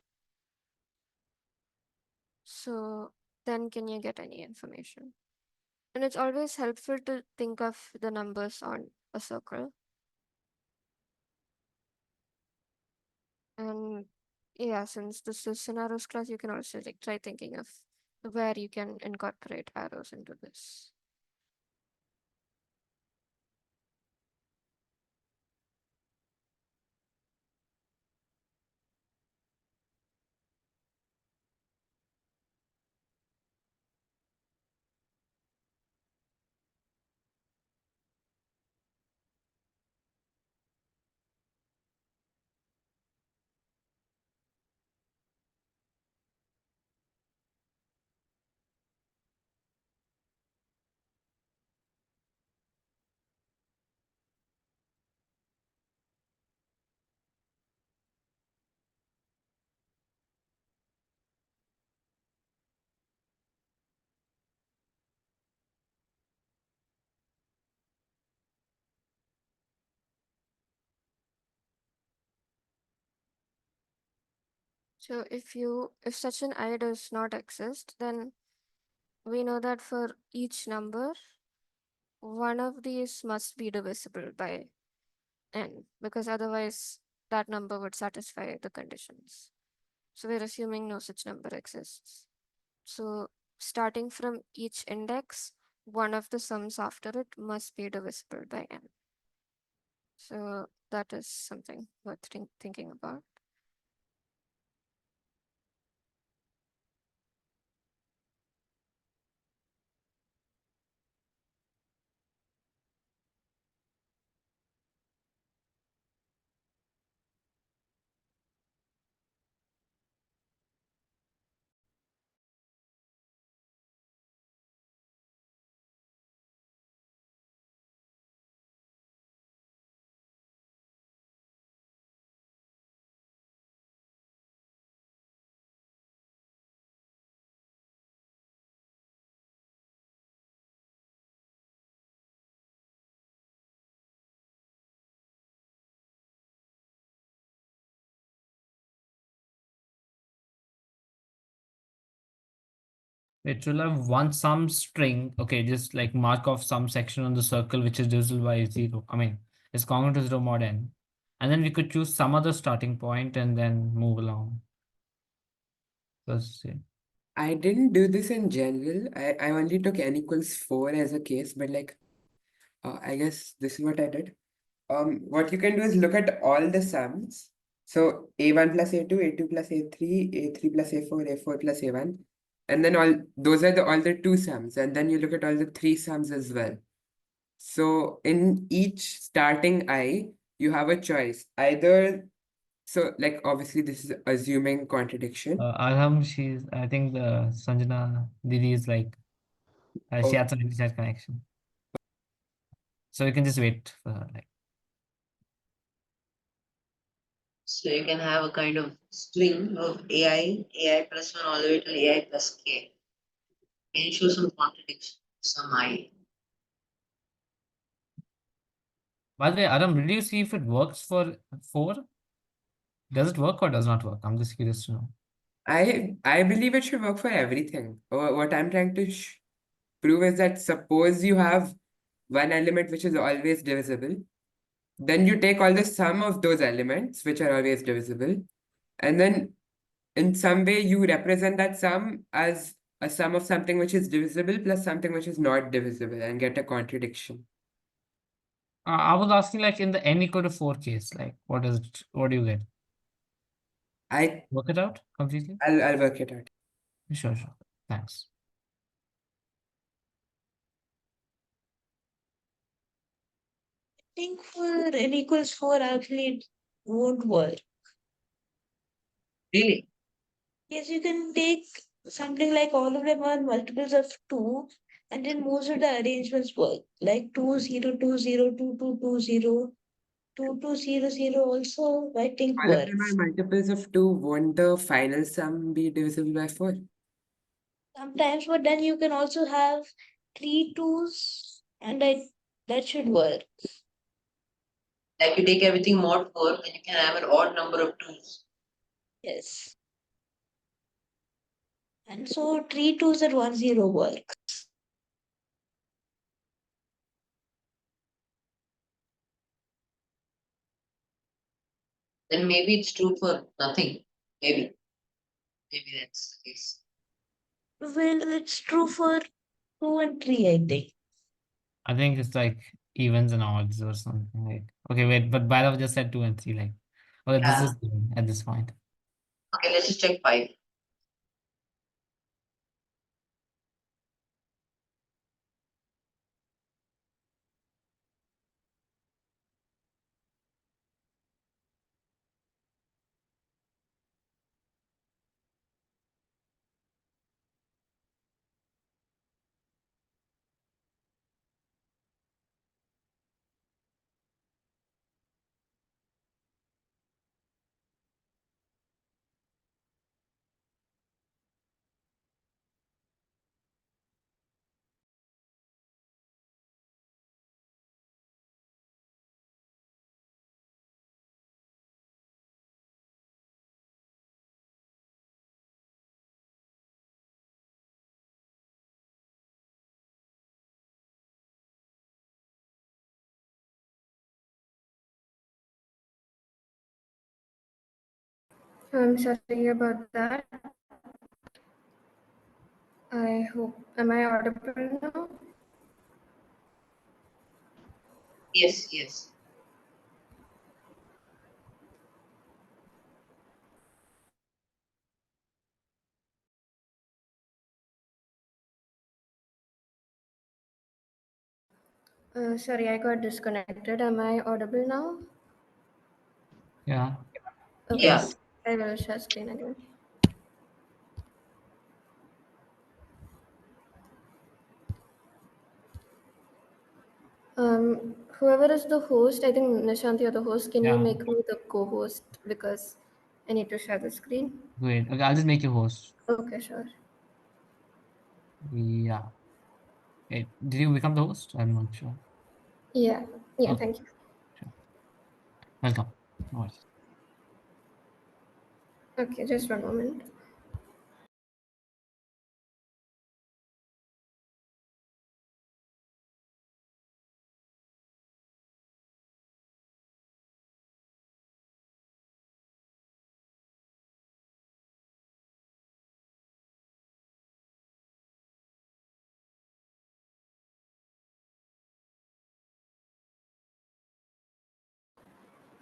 So then can you get any information? And it's always helpful to think of the numbers on a circle. And yeah, since this is scenarios class, you can also like try thinking of where you can incorporate arrows into this. So if such an I does not exist, then we know that for each number, one of these must be divisible by n, because otherwise that number would satisfy the conditions. So we're assuming no such number exists. So starting from each index, one of the sums after it must be divisible by n. So that is something worth thinking about. It will have one some string, okay, just like mark off some section on the circle which is divisible by 0. I mean, it's congruent to 0 mod n. And then we could choose some other starting point and then move along. Let's see. I didn't do this in general. I only took n equals 4 as a case, but like, I guess this is what I did. What you can do is look at all the sums. So a1 plus a2 plus a3, a3 plus a4 plus a1. And then those are all the two sums. And then you look at all the three sums as well. So in each starting I, you have a choice. Either, so like obviously this is assuming contradiction. I think the Sanjana Didi is like, she Oh, had some internet connection. So we can just wait for her. Like, So you can have a kind of string of AI plus 1 all the way till AI plus k. Can you show some contradiction, some I? by the way, Adam, did you see if it works for 4? Does it work or does not work? I'm just curious to know. I believe it should work for everything. What I'm trying to prove is that suppose you have one element which is always divisible, then you take all the sum of those elements which are always divisible, and then in some way you represent that sum as a sum of something which is divisible plus something which is not divisible and get a contradiction. I was asking like in the n equal to 4 case, like what do you get? Work it out completely? I'll work it out. Sure. Thanks. I think for n equals 4, actually, it won't work. Really? Yes, you can take something like all of them are multiples of 2, and then most of the arrangements work. Like 2, 0, 2, 0, 2, 2, 2, 0, 2, 2, 0, 0 also, I think All of them are works. multiples of 2. Won't the final sum be divisible by 4? Sometimes, but then you can also have 3 twos, and that should work. Like you take everything mod 4 and you can have an odd number of 2s. Yes. And so 3 twos at 1, 0 work. Then maybe it's true for nothing. Maybe. Maybe that's the case. Well, it's true for 2 and 3, I think. I think it's like evens and odds or something like. Okay, wait, but Bhairav just said 2 and 3, like. Okay, this Yeah. is given at this point. Okay, let's just check 5. I'm sorry about that. I hope, am I audible now? Yes. Sorry, I got disconnected. Am I audible now? Yeah. Okay, Yeah. Yes. I will share screen again. Whoever is the host, I think Nishant, you're the host. Can you Yeah. make me the co-host because I need to share the screen? Great. Okay, I'll just make you host. Okay, sure. Yeah. Hey, did you become the host? I'm not sure. Yeah, Okay, thank you. sure. Welcome. No worries. Okay, just one moment.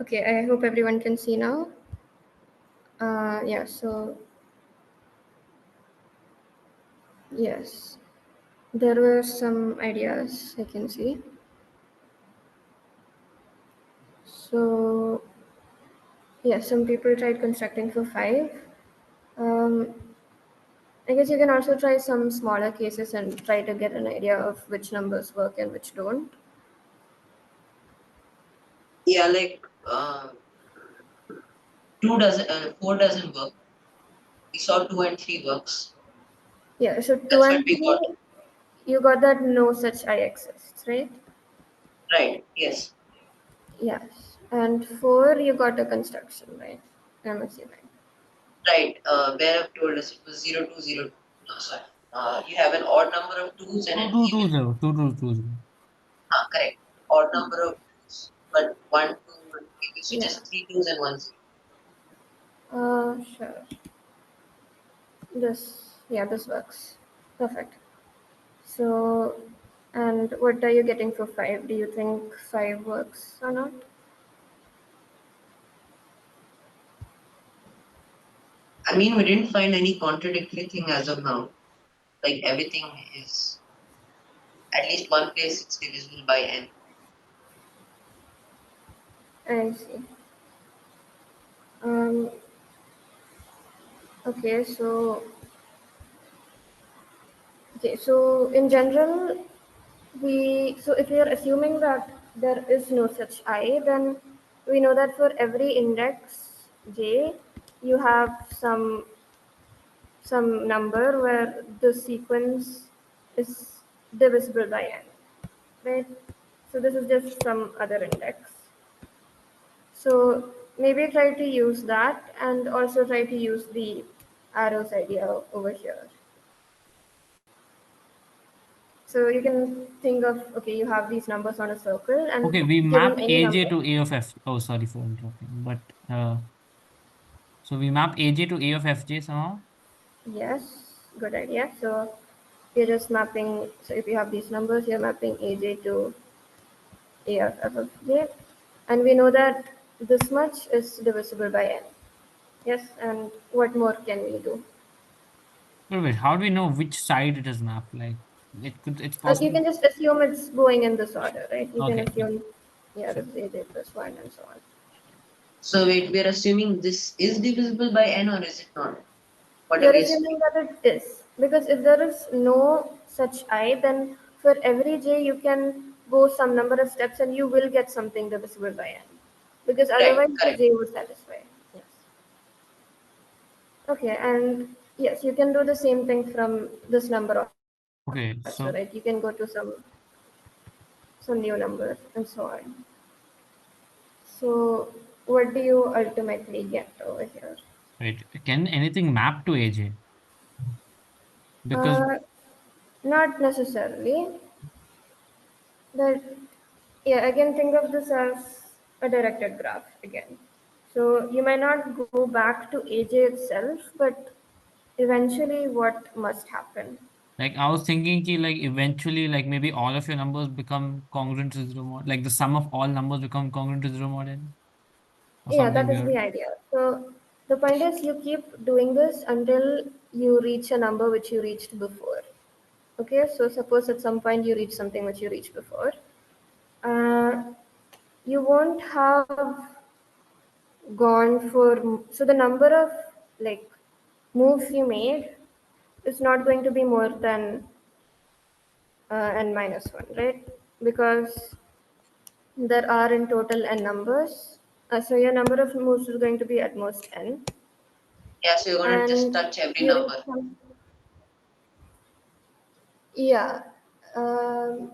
Okay, I hope everyone can see now. Yeah, so yes, there were some ideas I can see. So yeah, some people tried constructing for 5. Um, I guess you can also try some smaller cases and try to get an idea of which numbers work and which don't. Yeah, like 4 doesn't work. We saw 2 and 3 works. Yeah, so 2 That's what and we got. 3, you got that no such I exists, right? Right. Yes. Yes. And 4, you got a construction, right? I'm assuming. Right. Where I've told us it was 0, 2, 0. No, sorry. You have an odd number of twos and Two an two even. two zero. 2220. Correct. Odd number of twos, but 1, 2 would give you, so Yeah. just 3 twos and 1, 0. Sure. Yeah, this works. Perfect. So, and what are you getting for 5? Do you think 5 works or not? I mean, we didn't find any contradictory thing as of now. Like everything is at least one place it's divisible by n. I see. Um, okay, so in general, so if we are assuming that there is no such I, then we know that for every index j, you have some number where the sequence is divisible by n, right? So this is just some other index. So maybe try to use that and also try to use the arrows idea over here. So you can think of, okay, you have these numbers on a circle and Okay, we given map any AJ number. to A of F. Oh, sorry for interrupting. But so we map AJ to A of FJ somehow. Yes, good idea. So you're just mapping, so if you have these numbers, you're mapping AJ to A of F of J. And we know that this much is divisible by n. Yes, and what more can we do? Wait, how do we know which side it is mapped? Like it's You possible. can just assume it's going in this order, right? You can Okay, okay, assume, yeah, sure. this is AJ plus 1 and so on. So wait, we're assuming this is divisible by n or is it not? What are You're we assuming? assuming that it is. Because if there is no such I, then for every j, you can go some number of steps and you will get something divisible by n. Because Right, otherwise the correct. j would satisfy. Yes. Okay, and yes, you can do the same thing from this number also, right? You can Okay, go to so some new number and so on. So what do you ultimately get over here? wait, can anything map to AJ? Because Uh, Not necessarily. But yeah, again, think of this as a directed graph again. So you might not go back to AJ itself, but eventually what must happen? like I was thinking ki, like eventually like maybe all of your numbers become congruent to zero mod, like the sum of all numbers become congruent to zero mod n or Yeah, something that is the weird. idea. So the point is you keep doing this until you reach a number which you reached before. Okay, so suppose at some point you reach something which you reached before. Uh, you won't have gone for, so the number of like moves you made is not going to be more than n minus 1, right? Because there are in total n numbers. So your number of moves is going to be at most n. Yeah, so you're gonna just And touch every you reach number. some, yeah. Um,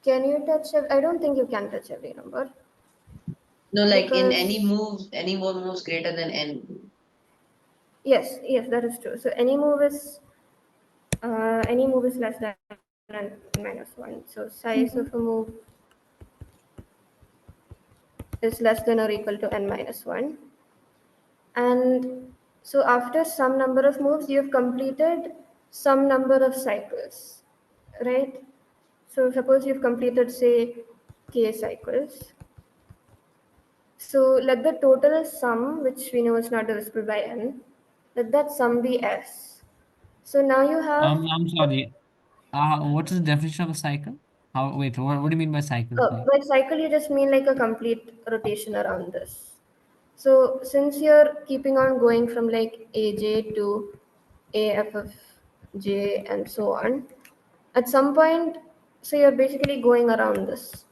can you touch, I don't think you can touch every number No, like in any because, move, any more moves greater than n. yes, that is true. So any move is less than n minus 1. So size of a move is less than or equal to n minus 1. And so after some number of moves, you've completed some number of cycles, right? So suppose you've completed, say, k cycles. So let the total sum, which we know is not divisible by n, let that sum be s. So now you have, I'm sorry. What is the definition of a cycle? How, wait, what do you mean by cycles? Like, by cycle, you just mean like a complete rotation around this. So since you're keeping on going from like AJ to AF of J and so on, at some point, so you're basically going around this.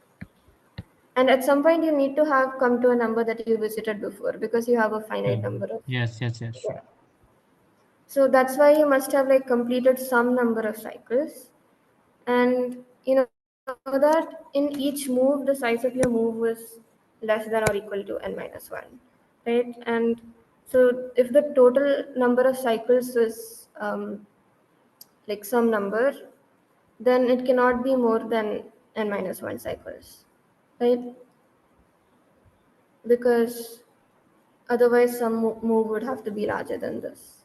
And at some point, you need to have come to a number that you visited before because you have a finite okay. number of. Yes, yes, yes, sure. Yeah. So that's why you must have like completed some number of cycles. And you know that in each move, the size of your move was less than or equal to n minus 1, right? And So if the total number of cycles is like some number, then it cannot be more than n minus 1 cycles, right? Because otherwise some move would have to be larger than this.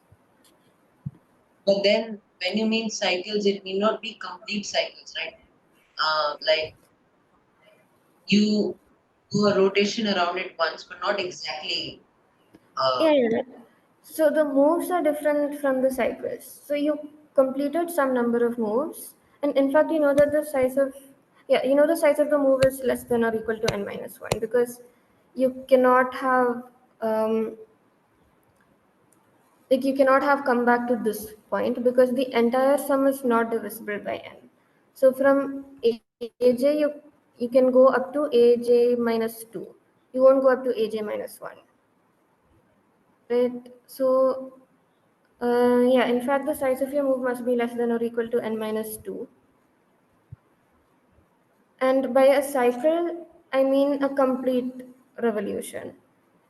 But then when you mean cycles, it need not be complete cycles, right? Like you do a rotation around it once, but not exactly. Yeah, yeah. So the moves are different from the cycles. So you completed some number of moves, and in fact, you know that the size of the size of the move is less than or equal to n minus 1, because you cannot have um, you cannot have come back to this point because the entire sum is not divisible by n. So from aj you can go up to aj minus 2. You won't go up to aj minus 1, right? So yeah, in fact, the size of your move must be less than or equal to n minus 2. And by a cycle, I mean a complete revolution.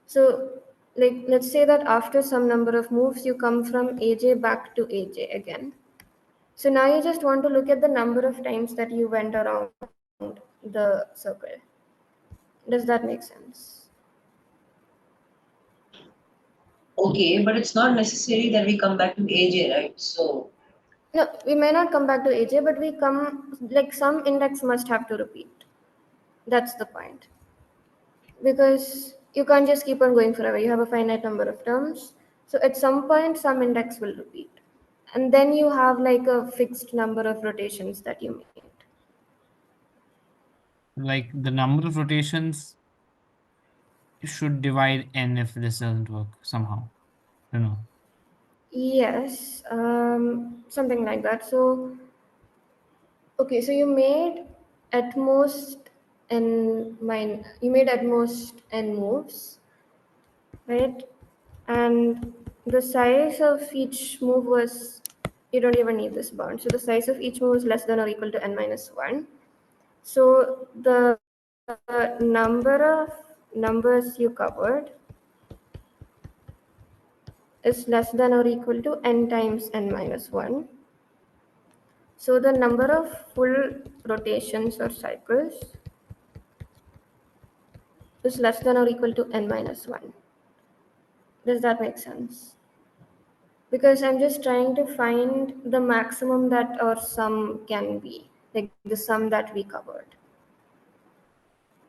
So, like, let's say that after some number of moves, you come from AJ back to AJ again. So now you just want to look at the number of times that you went around the circle. Does that make sense? Okay, but it's not necessary that we come back to AJ, right? So No, we may not come back to AJ, but we come, like, some index must have to repeat. That's the point. Because you can't just keep on going forever. You have a finite number of terms. So at some point, some index will repeat. And then you have like a fixed number of rotations that you made. Like the number of rotations should divide n if this doesn't work somehow. I don't know. Yes, something like that. So, okay, so you made at most you made at most n moves, right? And the size of each move was, you don't even need this bound. So the size of each move is less than or equal to n minus 1. So the number of numbers you covered is less than or equal to n times n minus 1. So the number of full rotations or cycles is less than or equal to n minus 1. Does that make sense? Because I'm just trying to find the maximum that our sum can be, like the sum that we covered.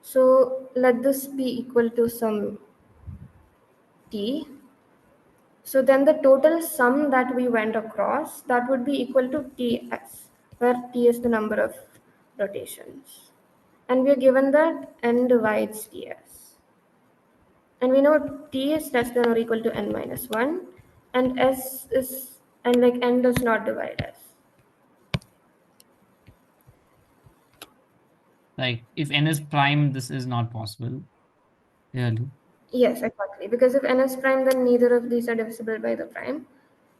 So let this be equal to some t. So then the total sum that we went across, that would be equal to ts, where t is the number of rotations. And we are given that n divides ts. And we know t is less than or equal to n minus 1, and s is, and like n does not divide s. Like if n is prime, this is not possible. Clearly. Yes, exactly. Because if n is prime, then neither of these are divisible by the prime.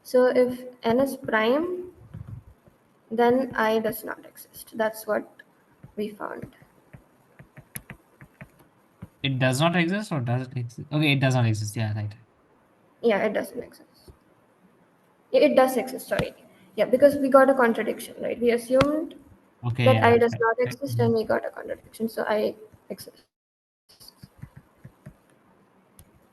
So if n is prime, then I does not exist. That's what we found. It does not exist or does it exist? Okay, it does not exist. Yeah, right. Yeah, it doesn't exist. It does exist, sorry. Yeah, because we got a contradiction, right? We assumed Okay, that yeah. I does Right, not right. exist and we got a contradiction. So I exist.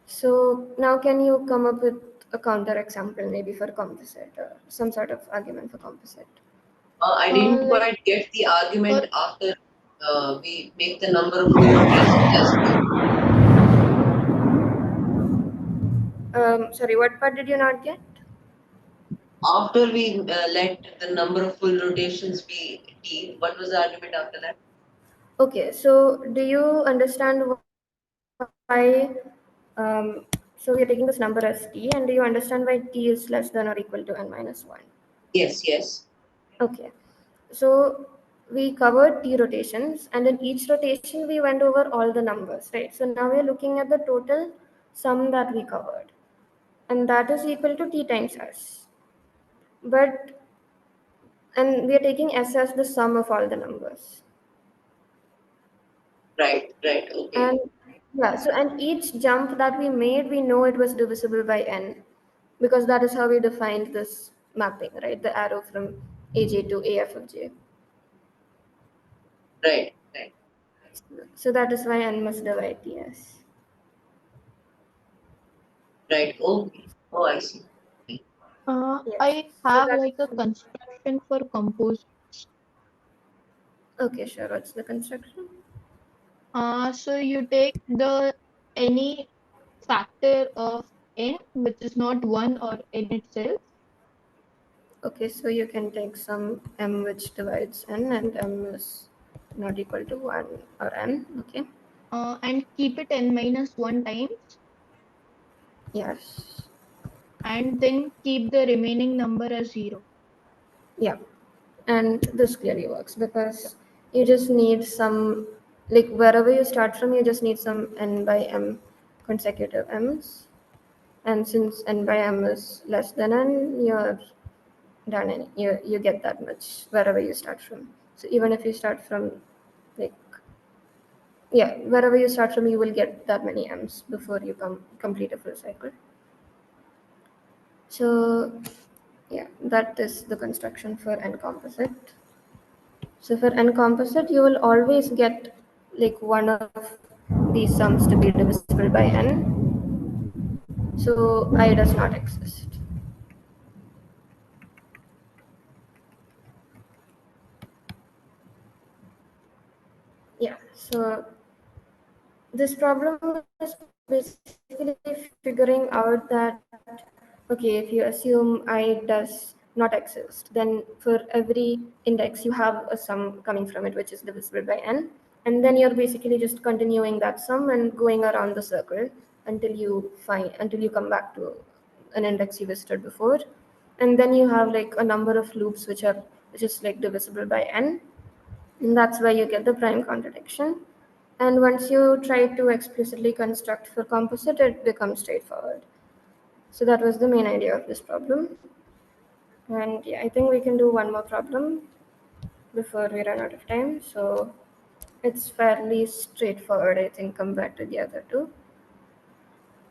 So now can you come up with a counter example maybe for composite or some sort of argument for composite? I Or didn't like, quite get the or argument after we make the number of full rotations less than. sorry, what part did you not get? After we let the number of full rotations be t, what was the argument after that? Okay, so do you understand why so we are taking this number as t, and do you understand why t is less than or equal to n minus 1? Yes, yes. Okay, so we covered t rotations, and in each rotation we went over all the numbers, right? So now we're looking at the total sum that we covered, and that is equal to t times s. But and we are taking s as the sum of all the numbers. Right, right, And okay. Yeah, so and each jump that we made, we know it was divisible by n, because that is how we defined this mapping, right? The arrow from AJ to AF of J. Right, right, So that is why n must divide TS. right. Okay. Oh, I see. Okay. Yes. I So have that like is a construction for compose. okay, sure. What's the construction? So you take the any factor of n which is not 1 or n itself, Okay, so you can take some m which divides n and m is not equal to 1 or n. Okay. and keep it n minus 1 times, Yes. and then keep the remaining number as 0. Yeah. And this clearly works because you just need some, like wherever you start from, you just need some n by m consecutive m's. And since n by m is less than n, you're done. And you get that much wherever you start from. So even if you start from, like, yeah, wherever you start from, you will get that many m's before you complete a full cycle. So yeah, that is the construction for n composite. So for n composite, you will always get like one of these sums to be divisible by n. So I does not exist. Yeah. So this problem is basically figuring out that okay, if you assume I does not exist, then for every index you have a sum coming from it which is divisible by n, and then you're basically just continuing that sum and going around the circle until you come back to an index you visited before, and then you have like a number of loops which are just like divisible by n, and that's where you get the prime contradiction. And once you try to explicitly construct for composite, it becomes straightforward. So that was the main idea of this problem. And yeah, I think we can do one more problem before we run out of time. So it's fairly straightforward, I think, compared to the other two.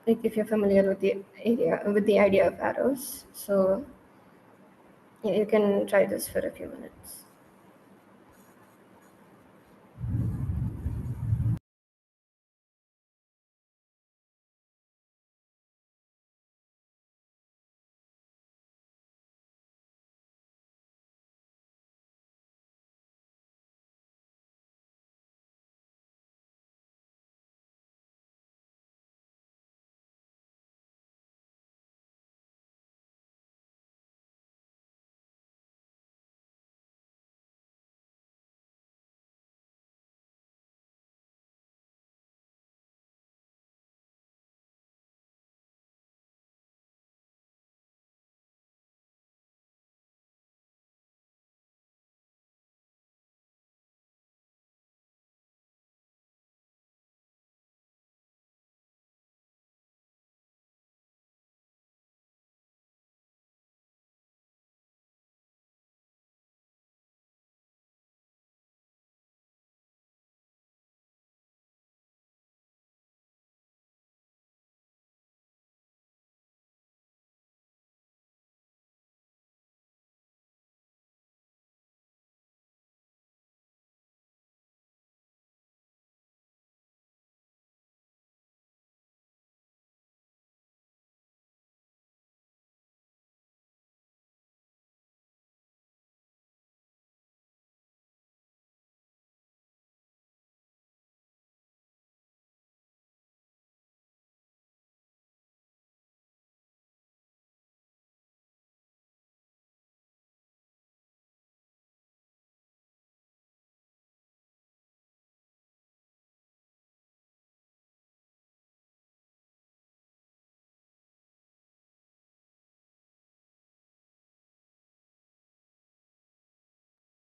Like if you're familiar with the idea of arrows. So yeah, you can try this for a few minutes.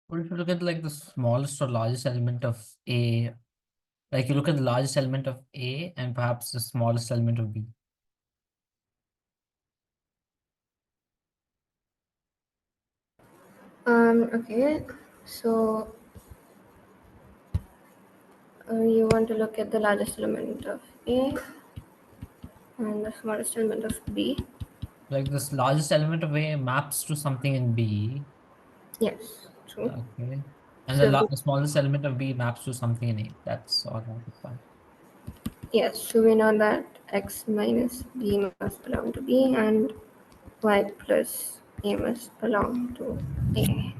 But if you look at like the smallest or largest element of A, like you look at the largest element of A and perhaps the smallest element of B. Okay. So You want to look at the largest element of A and the smallest element of B. Like this largest element of A maps to something in B. Yes, true. Okay. And the, So the smallest element of B maps to something in A. That's all right. Fine. yes, so we know that x minus b must belong to B and y plus a must belong to A.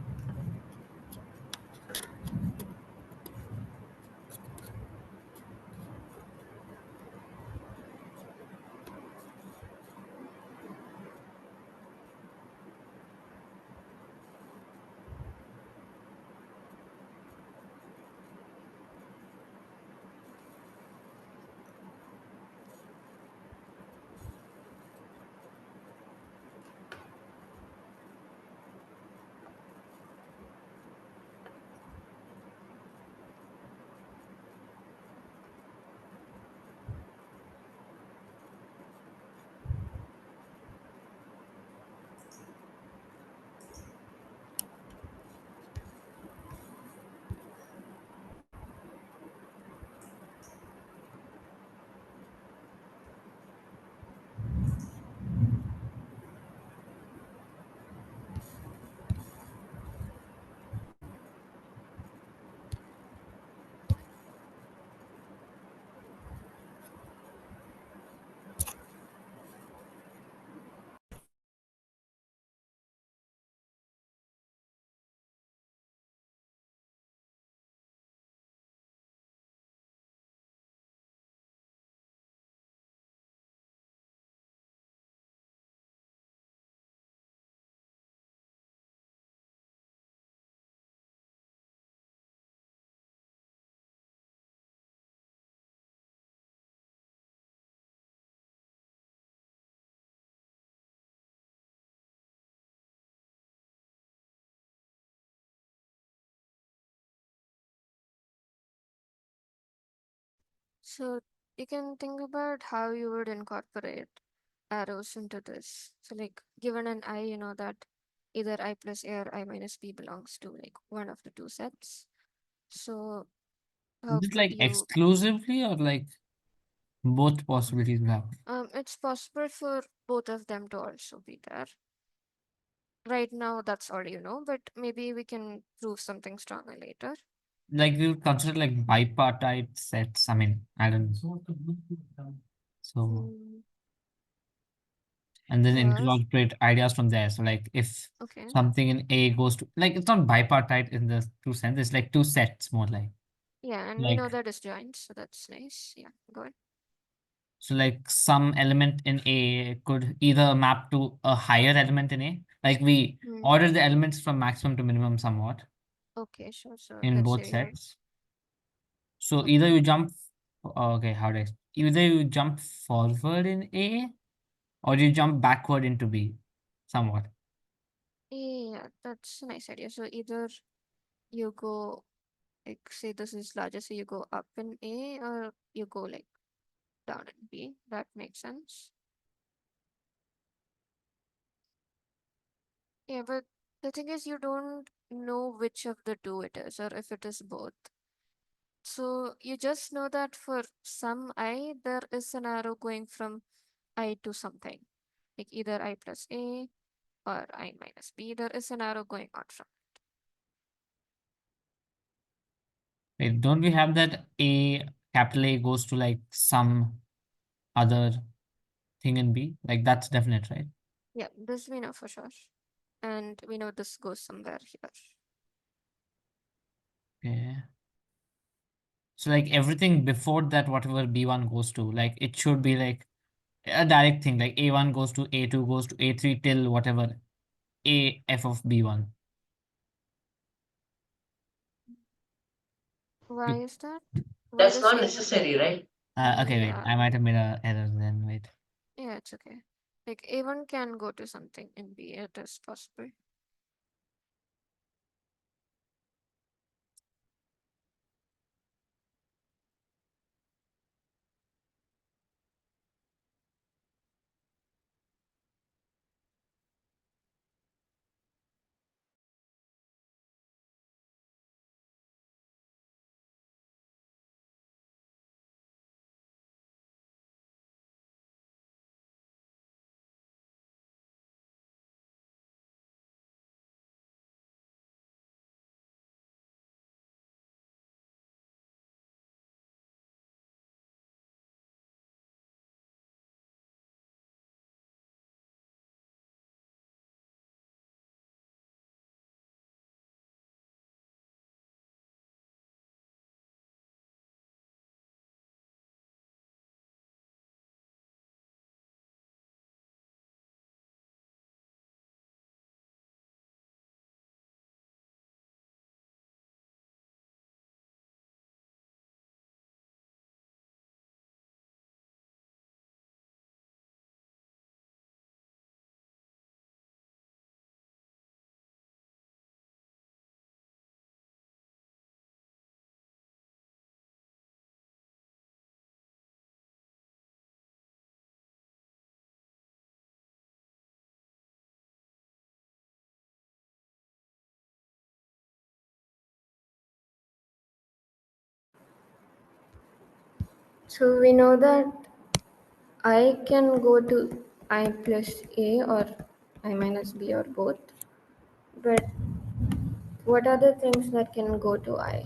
So you can think about how you would incorporate arrows into this. So like given an I, you know that either I plus A or I minus B belongs to like one of the two sets. So Is how it could like you exclusively or like both possibilities will happen? it's possible for both of them to also be there. Right now that's all you know, but maybe we can prove something stronger later. Like we would consider like bipartite sets. I mean, I don't know. So, Mm, and then sure. incorporate ideas from there. So like if Okay. something in A goes to, like it's not bipartite in the two sense, it's like two sets more like. Yeah, and we know Like that is joined, so that's nice. Yeah, go ahead. so like some element in A could either map to a higher element in A. Like we Hmm. order the elements from maximum to minimum somewhat Okay, sure. So in let's both say you're sets. So either okay. you jump, okay, how do I, either you jump forward in A or you jump backward into B somewhat. Yeah, that's a nice idea. So either you go like say this is larger, so you go up in A or you go like down in B. That makes sense. Yeah, but the thing is you don't know which of the two it is or if it is both. So you just know that for some I, there is an arrow going from I to something, like either I plus A or I minus B. There is an arrow going on from. Wait, don't we have that A, capital A goes to like some other thing in B? Like that's definite, right? Yeah, this we know for sure. And we know this goes somewhere here. Okay. So like everything before that, whatever B1 goes to, like it should be like a direct thing, like A1 goes to A2 goes to A3 till whatever A F of B1. Why Be- is that? Why That's does not A have to? necessary, right? Okay, wait, Yeah, I might have made a error then, wait. yeah, it's okay. Like A1 can go to something in B. It is possible. So we know that I can go to I plus A or I minus B or both. But what are the things that can go to I?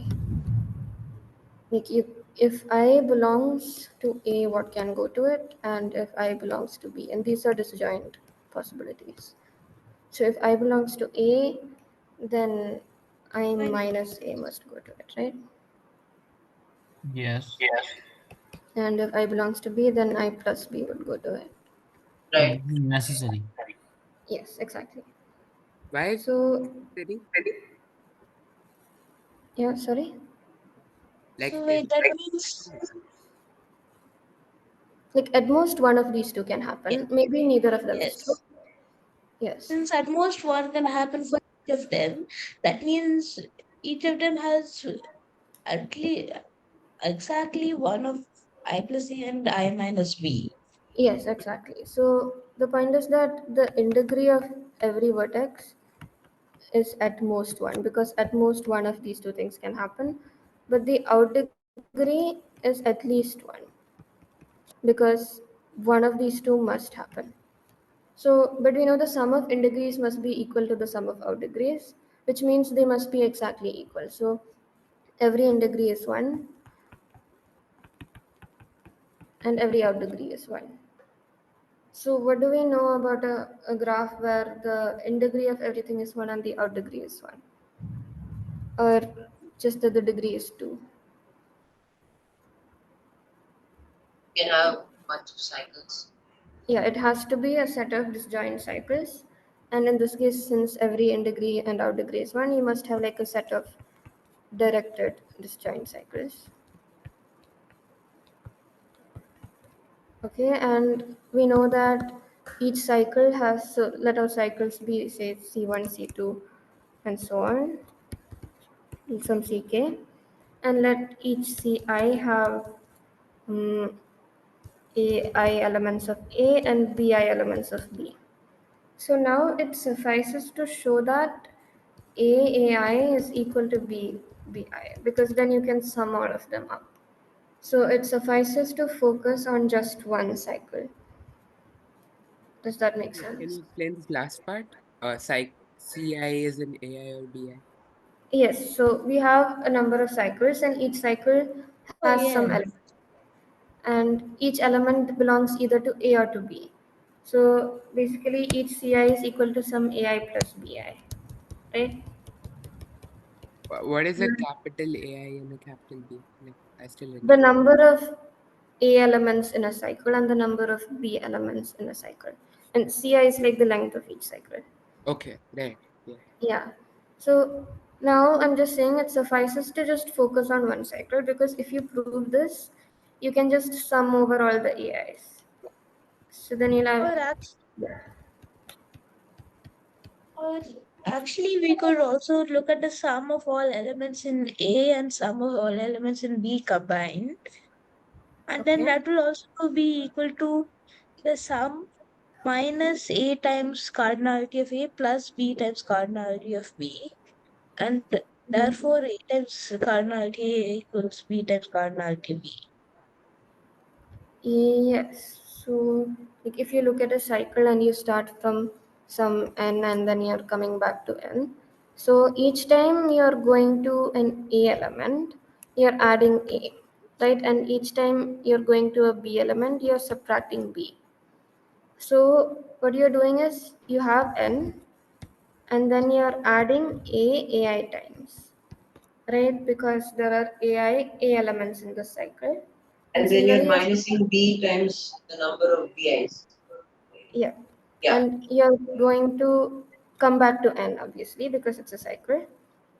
Like if I belongs to A, what can go to it? And if I belongs to B, and these are disjoint possibilities. So if I belongs to A, then I minus A must go to it, right? Yes. And if I belongs to B, then I plus B would go to it. So Right. this is necessary. Yes, exactly. Why is So, it necessary? yeah, sorry. Like, So if wait, that means Like at most one of these two can yes, happen. Maybe neither of them is true. yes. Yes. Since at most one can happen for each of them, that means each of them has at least exactly one of I plus A and I minus B. Yes, exactly. So the point is that the integrity of every vertex is at most one because at most one of these two things can happen, but the out degree is at least one because one of these two must happen. So, but we know the sum of in degrees must be equal to the sum of out degrees, which means they must be exactly equal. So every in degree is one and every out degree is one. So what do we know about a graph where the in degree of everything is one and the out degree is one? Or just that the degree is two? You can have a bunch of cycles. Yeah, it has to be a set of disjoint cycles. And in this case, since every in degree and out degree is one, you must have like a set of directed disjoint cycles. Okay, and we know that each cycle has, so let our cycles be say C1, C2, and so on, some Ck, and let each Ci have um, AI elements of A and Bi elements of B. So now it suffices to show that AI is equal to Bi because then you can sum all of them up. So it suffices to focus on just one cycle. Does that make can sense? you explain this last part? CI is an AI or BI? Yes, so we have a number of cycles and each cycle Oh has some yes. element and each element belongs either to A or to B. So basically each Ci is equal to some AI plus Bi, right? What is a capital AI and a capital B? Like, I still didn't The get. number of A elements in a cycle and the number of B elements in a cycle. And Ci is like the length of each cycle. Okay, right. Yeah. Yeah. So now I'm just saying it suffices to just focus on one cycle because if you prove this, you can just sum over all the AIs. So then you'll have, Or actually, or actually, we could also look at the sum of all elements in A and sum of all elements in B combined, and then okay. that will also be equal to the sum minus A times cardinality of A plus B times cardinality of B, and therefore A times cardinality A equals B times cardinality B. Yes. So like if you look at a cycle and you start from some n and then you're coming back to n. So each time you're going to an A element, you're adding A, right? And each time you're going to a B element, you're subtracting B. So what you're doing is you have n and then you're adding AI times, right? Because there are A elements in the cycle. And And then you're similarly, minusing B times the number of BIs. yeah, Yeah. and you're going to come back to n obviously because it's a cycle.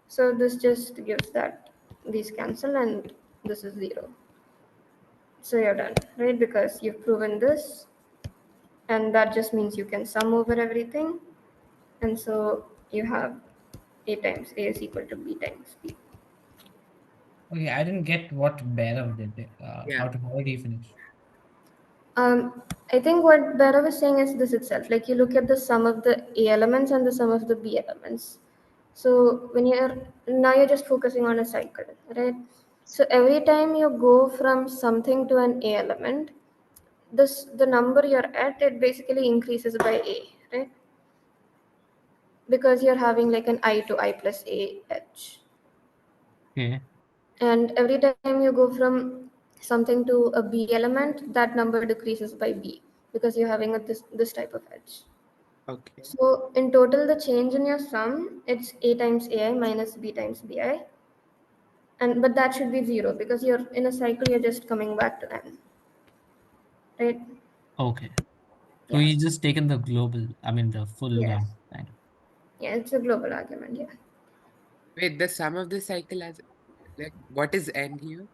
So this just gives that these cancel and this is zero. So you're done, right? Because you've proven this, and that just means you can sum over everything, and so you have A times A is equal to B times B. Okay, I didn't get what Bhairav did. Yeah. How did he finish? I think what Bhairav was saying is this itself. Like you look at the sum of the A elements and the sum of the B elements. So when you're now you're just focusing on a cycle, right? So every time you go from something to an A element, the number you're at, it basically increases by A, right? Because you're having like an I to I plus A edge. Okay. And every time you go from something to a B element, that number decreases by B because you're having this type of edge. Okay. So in total, the change in your sum, it's A times AI minus B times BI. But that should be 0 because you're in a cycle, you're just coming back to N, right? Okay. So Yeah. he's just taken the global, I mean the full Yes. kind of. Yeah, it's a global argument, yeah. Wait, the sum of the cycle has, like, what is n here?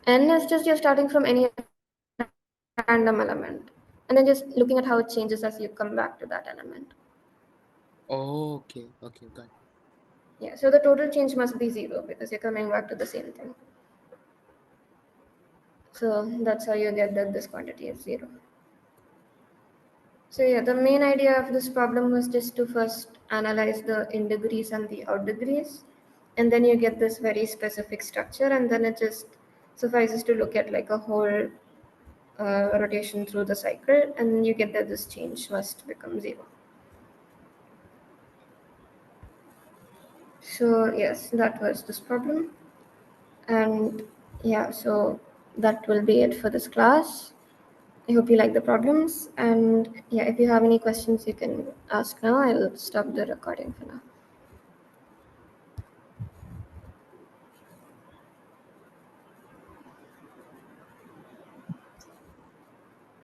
N is just you're starting from any random element and then just looking at how it changes as you come back to that element. Oh, okay, got it. Yeah, so the total change must be 0 because you're coming back to the same thing. So that's how you get that this quantity is 0. So yeah, the main idea of this problem was just to first analyze the in degrees and the out degrees, and then you get this very specific structure, and then it just suffices to look at like a whole rotation through the cycle, and you get that this change must become 0. So yes, that was this problem. And yeah, so that will be it for this class. I hope you like the problems. And yeah, if you have any questions, you can ask now. I'll stop the recording for now.